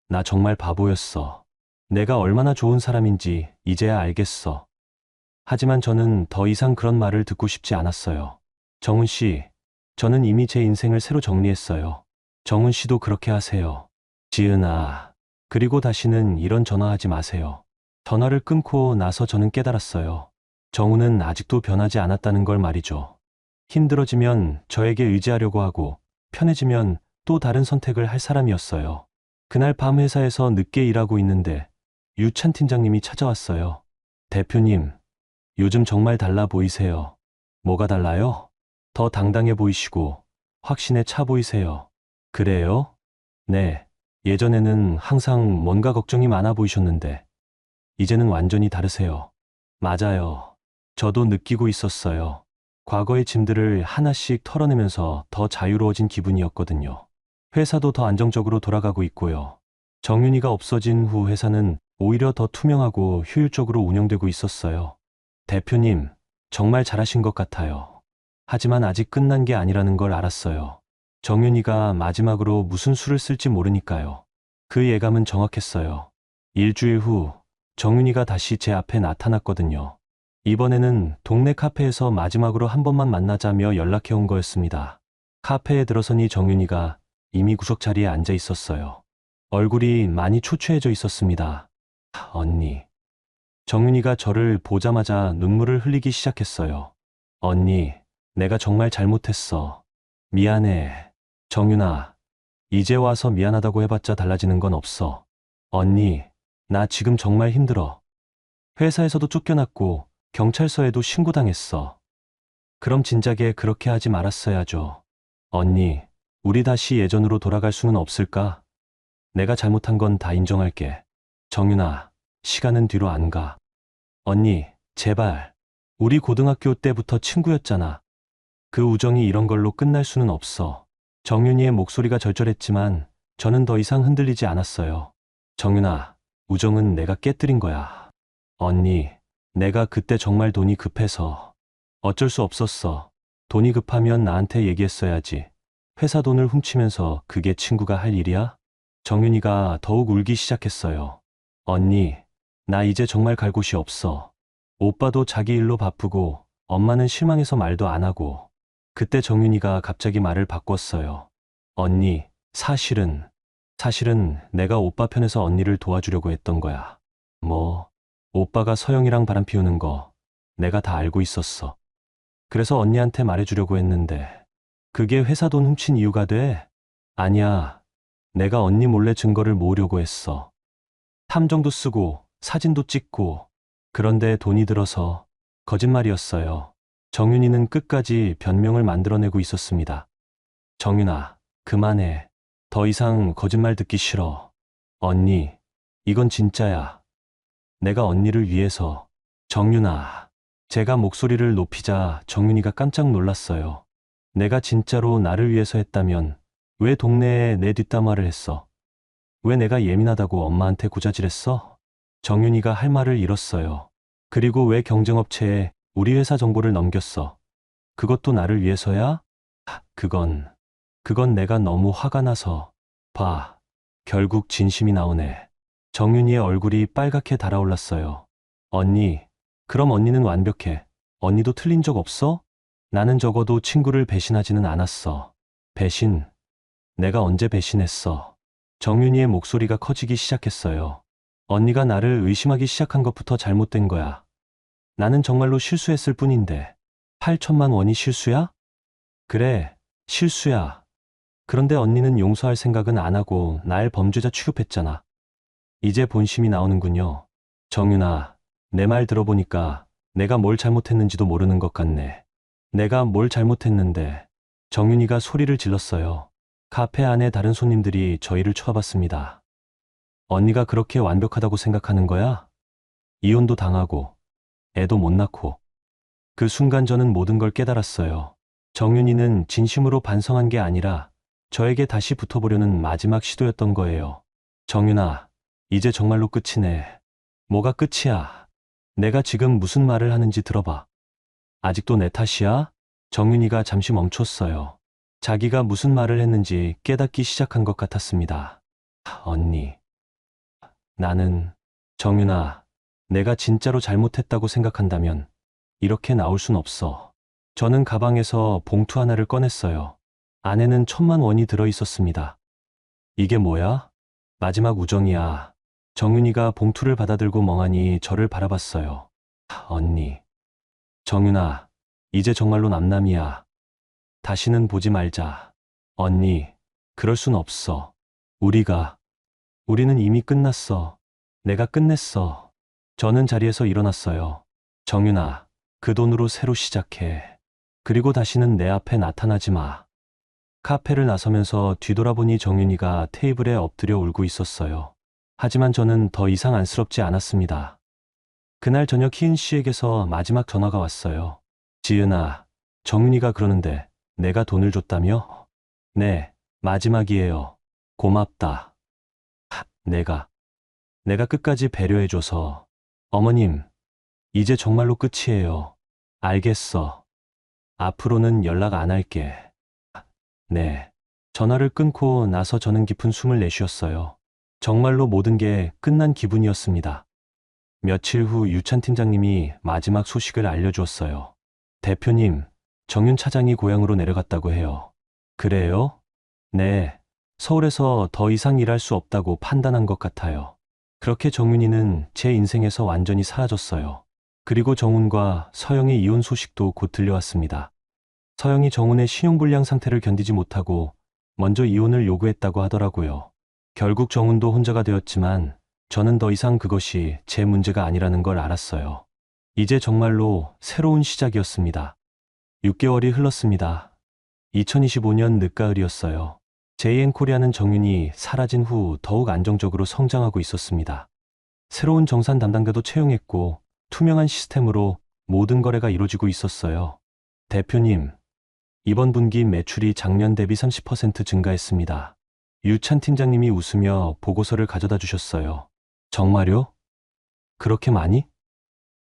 나 정말 바보였어. 내가 얼마나 좋은 사람인지 이제야 알겠어. 하지만 저는 더 이상 그런 말을 듣고 싶지 않았어요. 정훈 씨, 저는 이미 제 인생을 새로 정리했어요. 정훈 씨도 그렇게 하세요. 지은아, 그리고 다시는 이런 전화하지 마세요. 전화를 끊고 나서 저는 깨달았어요. 정우는 아직도 변하지 않았다는 걸 말이죠. 힘들어지면 저에게 의지하려고 하고 편해지면 또 다른 선택을 할 사람이었어요. 그날 밤 회사에서 늦게 일하고 있는데 유찬 팀장님이 찾아왔어요. 대표님, 요즘 정말 달라 보이세요. 뭐가 달라요? 더 당당해 보이시고 확신에 차 보이세요. 그래요? 네. 예전에는 항상 뭔가 걱정이 많아 보이셨는데 이제는 완전히 다르세요. 맞아요. 저도 느끼고 있었어요. 과거의 짐들을 하나씩 털어내면서 더 자유로워진 기분이었거든요. 회사도 더 안정적으로 돌아가고 있고요. 정윤이가 없어진 후 회사는 오히려 더 투명하고 효율적으로 운영되고 있었어요. 대표님, 정말 잘하신 것 같아요. 하지만 아직 끝난 게 아니라는 걸 알았어요. 정윤이가 마지막으로 무슨 수를 쓸지 모르니까요. 그 예감은 정확했어요. 일주일 후 정윤이가 다시 제 앞에 나타났거든요. 이번에는 동네 카페에서 마지막으로 한 번만 만나자며 연락해 온 거였습니다. 카페에 들어서니 정윤이가 이미 구석 자리에 앉아 있었어요. 얼굴이 많이 초췌해져 있었습니다. 언니. 정윤이가 저를 보자마자 눈물을 흘리기 시작했어요. 언니, 내가 정말 잘못했어. 미안해. 정윤아, 이제 와서 미안하다고 해봤자 달라지는 건 없어. 언니, 나 지금 정말 힘들어. 회사에서도 쫓겨났고 경찰서에도 신고당했어. 그럼 진작에 그렇게 하지 말았어야죠. 언니, 우리 다시 예전으로 돌아갈 수는 없을까? 내가 잘못한 건 다 인정할게. 정윤아, 시간은 뒤로 안 가. 언니, 제발. 우리 고등학교 때부터 친구였잖아. 그 우정이 이런 걸로 끝날 수는 없어. 정윤이의 목소리가 절절했지만 저는 더 이상 흔들리지 않았어요. 정윤아, 우정은 내가 깨뜨린 거야. 언니, 내가 그때 정말 돈이 급해서 어쩔 수 없었어. 돈이 급하면 나한테 얘기했어야지. 회사 돈을 훔치면서 그게 친구가 할 일이야? 정윤이가 더욱 울기 시작했어요. 언니, 나 이제 정말 갈 곳이 없어. 오빠도 자기 일로 바쁘고 엄마는 실망해서 말도 안 하고. 그때 정윤이가 갑자기 말을 바꿨어요. 언니, 사실은 내가 오빠 편에서 언니를 도와주려고 했던 거야. 뭐, 오빠가 서영이랑 바람 피우는 거 내가 다 알고 있었어. 그래서 언니한테 말해주려고 했는데 그게 회사 돈 훔친 이유가 돼? 아니야. 내가 언니 몰래 증거를 모으려고 했어. 탐정도 쓰고 사진도 찍고. 그런데 돈이 들어서 거짓말이었어요. 정윤이는 끝까지 변명을 만들어내고 있었습니다. 정윤아, 그만해. 더 이상 거짓말 듣기 싫어. 언니, 이건 진짜야. 내가 언니를 위해서. 정윤아. 제가 목소리를 높이자 정윤이가 깜짝 놀랐어요. 내가 진짜로 나를 위해서 했다면 왜 동네에 내 뒷담화를 했어? 왜 내가 예민하다고 엄마한테 고자질했어? 정윤이가 할 말을 잃었어요. 그리고 왜 경쟁업체에 우리 회사 정보를 넘겼어? 그것도 나를 위해서야? 그건 내가 너무 화가 나서. 봐. 결국 진심이 나오네. 정윤이의 얼굴이 빨갛게 달아올랐어요. 언니, 그럼 언니는 완벽해. 언니도 틀린 적 없어? 나는 적어도 친구를 배신하지는 않았어. 배신? 내가 언제 배신했어? 정윤이의 목소리가 커지기 시작했어요. 언니가 나를 의심하기 시작한 것부터 잘못된 거야. 나는 정말로 실수했을 뿐인데. 8천만 원이 실수야? 그래, 실수야. 그런데 언니는 용서할 생각은 안 하고 날 범죄자 취급했잖아. 이제 본심이 나오는군요. 정윤아, 내 말 들어보니까 내가 뭘 잘못했는지도 모르는 것 같네. 내가 뭘 잘못했는데. 정윤이가 소리를 질렀어요. 카페 안에 다른 손님들이 저희를 쳐다봤습니다. 언니가 그렇게 완벽하다고 생각하는 거야? 이혼도 당하고, 애도 못 낳고. 그 순간 저는 모든 걸 깨달았어요. 정윤이는 진심으로 반성한 게 아니라 저에게 다시 붙어보려는 마지막 시도였던 거예요. 정윤아, 이제 정말로 끝이네. 뭐가 끝이야? 내가 지금 무슨 말을 하는지 들어봐. 아직도 내 탓이야? 정윤이가 잠시 멈췄어요. 자기가 무슨 말을 했는지 깨닫기 시작한 것 같았습니다. 언니. 정윤아, 내가 진짜로 잘못했다고 생각한다면 이렇게 나올 순 없어. 저는 가방에서 봉투 하나를 꺼냈어요. 안에는 1,000만 원이 들어 있었습니다. 이게 뭐야? 마지막 우정이야. 정윤이가 봉투를 받아들고 멍하니 저를 바라봤어요. 언니. 정윤아, 이제 정말로 남남이야. 다시는 보지 말자. 언니, 그럴 순 없어. 우리는 이미 끝났어. 내가 끝냈어. 저는 자리에서 일어났어요. 정윤아, 그 돈으로 새로 시작해. 그리고 다시는 내 앞에 나타나지 마. 카페를 나서면서 뒤돌아보니 정윤이가 테이블에 엎드려 울고 있었어요. 하지만 저는 더 이상 안쓰럽지 않았습니다. 그날 저녁 희은 씨에게서 마지막 전화가 왔어요. 지은아, 정윤이가 그러는데 내가 돈을 줬다며? 네, 마지막이에요. 고맙다. 내가 끝까지 배려해줘서. 어머님, 이제 정말로 끝이에요. 알겠어. 앞으로는 연락 안 할게. 네. 전화를 끊고 나서 저는 깊은 숨을 내쉬었어요. 정말로 모든 게 끝난 기분이었습니다. 며칠 후 유찬 팀장님이 마지막 소식을 알려주었어요. 대표님, 정윤 차장이 고향으로 내려갔다고 해요. 그래요? 네. 서울에서 더 이상 일할 수 없다고 판단한 것 같아요. 그렇게 정윤이는 제 인생에서 완전히 사라졌어요. 그리고 정훈과 서영의 이혼 소식도 곧 들려왔습니다. 서영이 정훈의 신용불량 상태를 견디지 못하고 먼저 이혼을 요구했다고 하더라고요. 결국 정훈도 혼자가 되었지만 저는 더 이상 그것이 제 문제가 아니라는 걸 알았어요. 이제 정말로 새로운 시작이었습니다. 6개월이 흘렀습니다. 2025년 늦가을이었어요. JN코리아는 정윤이 사라진 후 더욱 안정적으로 성장하고 있었습니다. 새로운 정산 담당자도 채용했고 투명한 시스템으로 모든 거래가 이루어지고 있었어요. 대표님, 이번 분기 매출이 작년 대비 30% 증가했습니다. 유찬 팀장님이 웃으며 보고서를 가져다 주셨어요. 정말요? 그렇게 많이?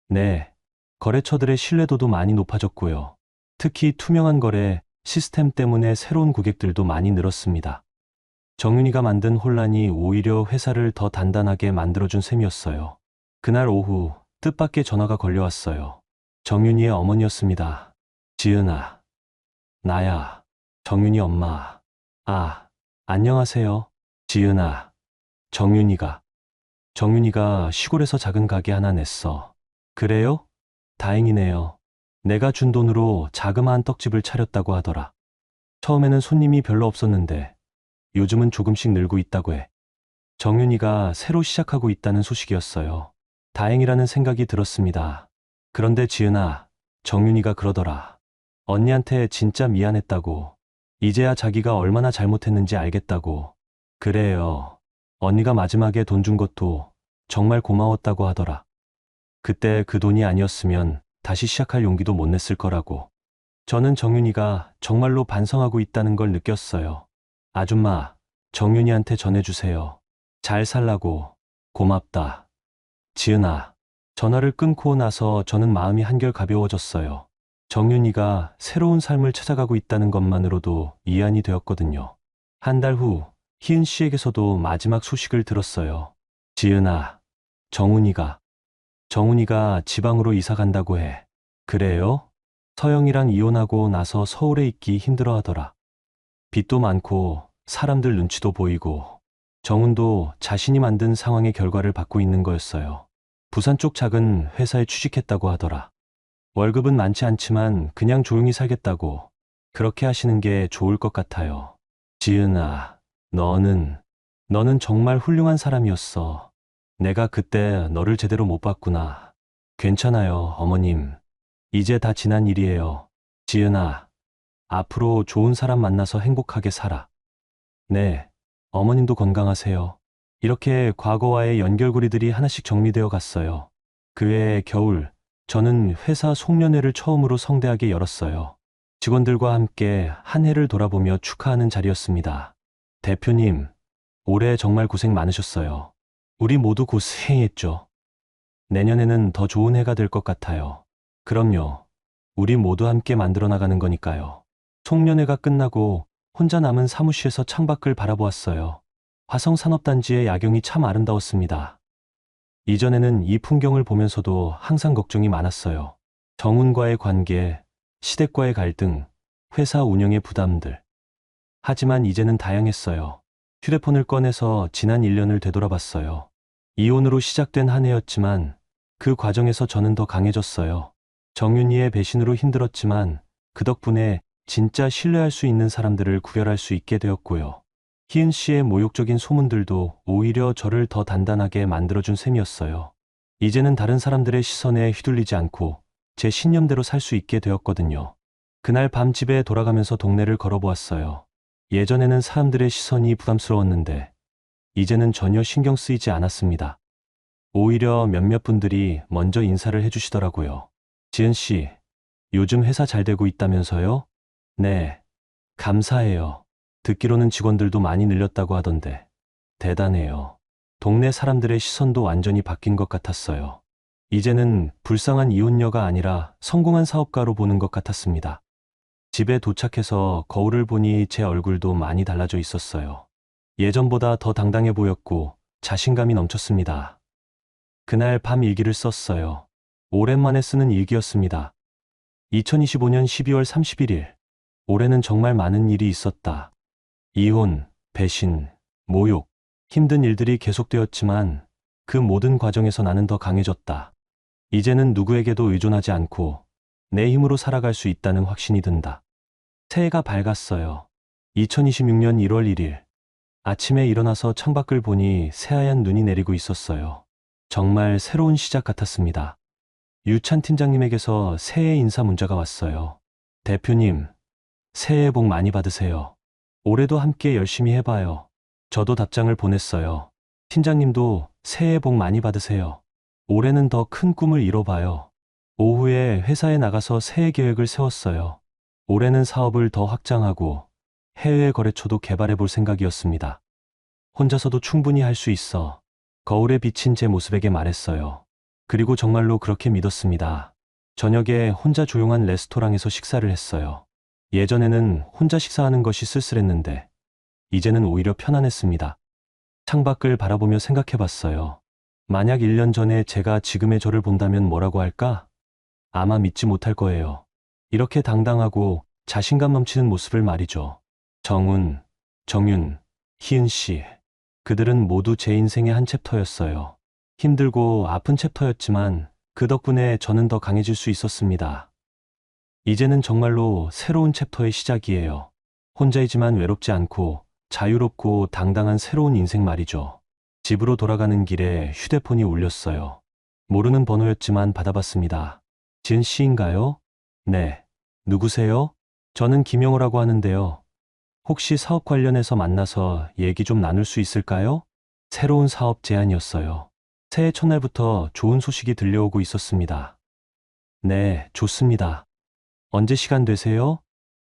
네. 거래처들의 신뢰도도 많이 높아졌고요. 특히 투명한 거래 시스템 때문에 새로운 고객들도 많이 늘었습니다. 정윤이가 만든 혼란이 오히려 회사를 더 단단하게 만들어준 셈이었어요. 그날 오후 뜻밖의 전화가 걸려왔어요. 정윤이의 어머니였습니다. 지은아. 나야. 정윤이 엄마. 아, 안녕하세요. 지은아. 정윤이가 시골에서 작은 가게 하나 냈어. 그래요? 다행이네요. 내가 준 돈으로 자그마한 떡집을 차렸다고 하더라. 처음에는 손님이 별로 없었는데 요즘은 조금씩 늘고 있다고 해. 정윤이가 새로 시작하고 있다는 소식이었어요. 다행이라는 생각이 들었습니다. 그런데 지은아, 정윤이가 그러더라. 언니한테 진짜 미안했다고. 이제야 자기가 얼마나 잘못했는지 알겠다고. 그래요. 언니가 마지막에 돈 준 것도 정말 고마웠다고 하더라. 그때 그 돈이 아니었으면 다시 시작할 용기도 못 냈을 거라고. 저는 정윤이가 정말로 반성하고 있다는 걸 느꼈어요. 아줌마, 정윤이한테 전해주세요. 잘 살라고. 고맙다. 지은아. 전화를 끊고 나서 저는 마음이 한결 가벼워졌어요. 정윤이가 새로운 삶을 찾아가고 있다는 것만으로도 이안이 되었거든요. 한 달 후, 희은 씨에게서도 마지막 소식을 들었어요. 지은아, 정훈이가 지방으로 이사 간다고 해. 그래요? 서영이랑 이혼하고 나서 서울에 있기 힘들어 하더라. 빚도 많고 사람들 눈치도 보이고 정훈도 자신이 만든 상황의 결과를 받고 있는 거였어요. 부산 쪽 작은 회사에 취직했다고 하더라. 월급은 많지 않지만 그냥 조용히 살겠다고. 그렇게 하시는 게 좋을 것 같아요. 지은아, 너는 정말 훌륭한 사람이었어. 내가 그때 너를 제대로 못 봤구나. 괜찮아요, 어머님. 이제 다 지난 일이에요. 지은아, 앞으로 좋은 사람 만나서 행복하게 살아. 네, 어머님도 건강하세요. 이렇게 과거와의 연결고리들이 하나씩 정리되어 갔어요. 그 해 겨울, 저는 회사 송년회를 처음으로 성대하게 열었어요. 직원들과 함께 한 해를 돌아보며 축하하는 자리였습니다. 대표님, 올해 정말 고생 많으셨어요. 우리 모두 고생했죠. 내년에는 더 좋은 해가 될 것 같아요. 그럼요. 우리 모두 함께 만들어 나가는 거니까요. 송년회가 끝나고 혼자 남은 사무실에서 창밖을 바라보았어요. 화성산업단지의 야경이 참 아름다웠습니다. 이전에는 이 풍경을 보면서도 항상 걱정이 많았어요. 정훈과의 관계, 시댁과의 갈등, 회사 운영의 부담들. 하지만 이제는 다양했어요. 휴대폰을 꺼내서 지난 1년을 되돌아봤어요. 이혼으로 시작된 한 해였지만 그 과정에서 저는 더 강해졌어요. 정윤이의 배신으로 힘들었지만 그 덕분에 진짜 신뢰할 수 있는 사람들을 구별할 수 있게 되었고요. 희은 씨의 모욕적인 소문들도 오히려 저를 더 단단하게 만들어준 셈이었어요. 이제는 다른 사람들의 시선에 휘둘리지 않고 제 신념대로 살 수 있게 되었거든요. 그날 밤 집에 돌아가면서 동네를 걸어보았어요. 예전에는 사람들의 시선이 부담스러웠는데 이제는 전혀 신경 쓰이지 않았습니다. 오히려 몇몇 분들이 먼저 인사를 해주시더라고요. 지은 씨, 요즘 회사 잘 되고 있다면서요? 네, 감사해요. 듣기로는 직원들도 많이 늘렸다고 하던데 대단해요. 동네 사람들의 시선도 완전히 바뀐 것 같았어요. 이제는 불쌍한 이혼녀가 아니라 성공한 사업가로 보는 것 같았습니다. 집에 도착해서 거울을 보니 제 얼굴도 많이 달라져 있었어요. 예전보다 더 당당해 보였고 자신감이 넘쳤습니다. 그날 밤 일기를 썼어요. 오랜만에 쓰는 일기였습니다. 2025년 12월 31일. 올해는 정말 많은 일이 있었다. 이혼, 배신, 모욕, 힘든 일들이 계속되었지만 그 모든 과정에서 나는 더 강해졌다. 이제는 누구에게도 의존하지 않고 내 힘으로 살아갈 수 있다는 확신이 든다. 새해가 밝았어요. 2026년 1월 1일. 아침에 일어나서 창밖을 보니 새하얀 눈이 내리고 있었어요. 정말 새로운 시작 같았습니다. 유찬 팀장님에게서 새해 인사 문자가 왔어요. 대표님, 새해 복 많이 받으세요. 올해도 함께 열심히 해봐요. 저도 답장을 보냈어요. 팀장님도 새해 복 많이 받으세요. 올해는 더 큰 꿈을 이뤄봐요. 오후에 회사에 나가서 새해 계획을 세웠어요. 올해는 사업을 더 확장하고 해외 거래처도 개발해 볼 생각이었습니다. 혼자서도 충분히 할 수 있어. 거울에 비친 제 모습에게 말했어요. 그리고 정말로 그렇게 믿었습니다. 저녁에 혼자 조용한 레스토랑에서 식사를 했어요. 예전에는 혼자 식사하는 것이 쓸쓸했는데 이제는 오히려 편안했습니다. 창밖을 바라보며 생각해 봤어요. 만약 1년 전에 제가 지금의 저를 본다면 뭐라고 할까? 아마 믿지 못할 거예요. 이렇게 당당하고 자신감 넘치는 모습을 말이죠. 정훈, 정윤, 희은 씨. 그들은 모두 제 인생의 한 챕터였어요. 힘들고 아픈 챕터였지만 그 덕분에 저는 더 강해질 수 있었습니다. 이제는 정말로 새로운 챕터의 시작이에요. 혼자이지만 외롭지 않고 자유롭고 당당한 새로운 인생 말이죠. 집으로 돌아가는 길에 휴대폰이 울렸어요. 모르는 번호였지만 받아봤습니다. 지은 씨인가요? 네. 누구세요? 저는 김영호라고 하는데요. 혹시 사업 관련해서 만나서 얘기 좀 나눌 수 있을까요? 새로운 사업 제안이었어요. 새해 첫날부터 좋은 소식이 들려오고 있었습니다. 네, 좋습니다. 언제 시간 되세요?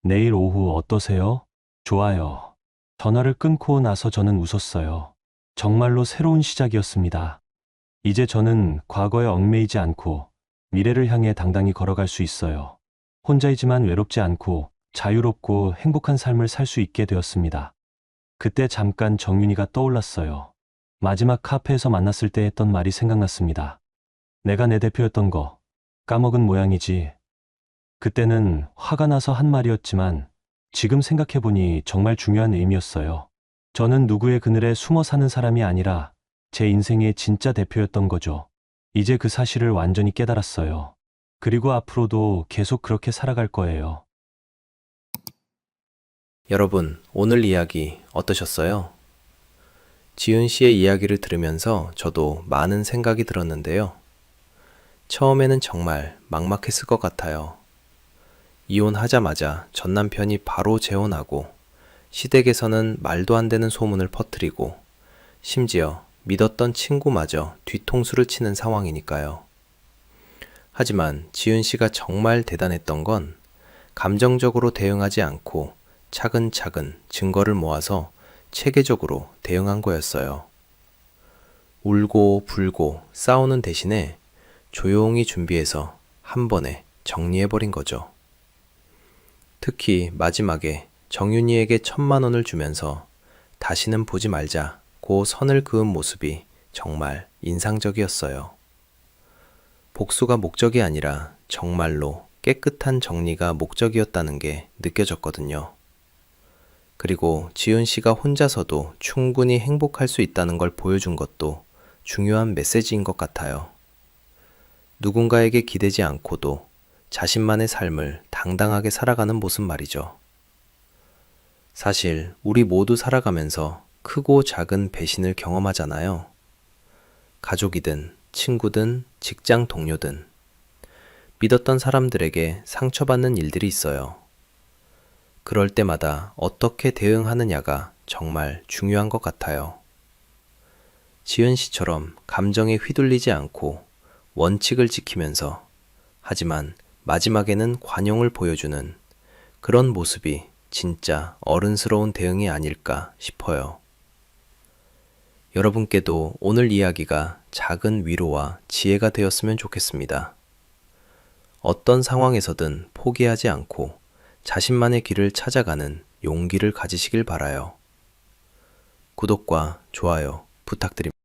내일 오후 어떠세요? 좋아요. 전화를 끊고 나서 저는 웃었어요. 정말로 새로운 시작이었습니다. 이제 저는 과거에 얽매이지 않고 미래를 향해 당당히 걸어갈 수 있어요. 혼자이지만 외롭지 않고 자유롭고 행복한 삶을 살 수 있게 되었습니다. 그때 잠깐 정윤이가 떠올랐어요. 마지막 카페에서 만났을 때 했던 말이 생각났습니다. 내가 내 대표였던 거 까먹은 모양이지. 그때는 화가 나서 한 말이었지만 지금 생각해보니 정말 중요한 의미였어요. 저는 누구의 그늘에 숨어 사는 사람이 아니라 제 인생의 진짜 대표였던 거죠. 이제 그 사실을 완전히 깨달았어요. 그리고 앞으로도 계속 그렇게 살아갈 거예요. 여러분, 오늘 이야기 어떠셨어요? 지은 씨의 이야기를 들으면서 저도 많은 생각이 들었는데요. 처음에는 정말 막막했을 것 같아요. 이혼하자마자 전 남편이 바로 재혼하고 시댁에서는 말도 안 되는 소문을 퍼뜨리고 심지어 믿었던 친구마저 뒤통수를 치는 상황이니까요. 하지만 지은 씨가 정말 대단했던 건 감정적으로 대응하지 않고 차근차근 증거를 모아서 체계적으로 대응한 거였어요. 울고 불고 싸우는 대신에 조용히 준비해서 한 번에 정리해버린 거죠. 특히 마지막에 정윤이에게 1,000만 원을 주면서 다시는 보지 말자고 선을 그은 모습이 정말 인상적이었어요. 복수가 목적이 아니라 정말로 깨끗한 정리가 목적이었다는 게 느껴졌거든요. 그리고 지은 씨가 혼자서도 충분히 행복할 수 있다는 걸 보여준 것도 중요한 메시지인 것 같아요. 누군가에게 기대지 않고도 자신만의 삶을 당당하게 살아가는 모습 말이죠. 사실 우리 모두 살아가면서 크고 작은 배신을 경험하잖아요. 가족이든 친구든 직장 동료든 믿었던 사람들에게 상처받는 일들이 있어요. 그럴 때마다 어떻게 대응하느냐가 정말 중요한 것 같아요. 지은 씨처럼 감정에 휘둘리지 않고 원칙을 지키면서 하지만 마지막에는 관용을 보여주는 그런 모습이 진짜 어른스러운 대응이 아닐까 싶어요. 여러분께도 오늘 이야기가 작은 위로와 지혜가 되었으면 좋겠습니다. 어떤 상황에서든 포기하지 않고 자신만의 길을 찾아가는 용기를 가지시길 바라요. 구독과 좋아요 부탁드립니다.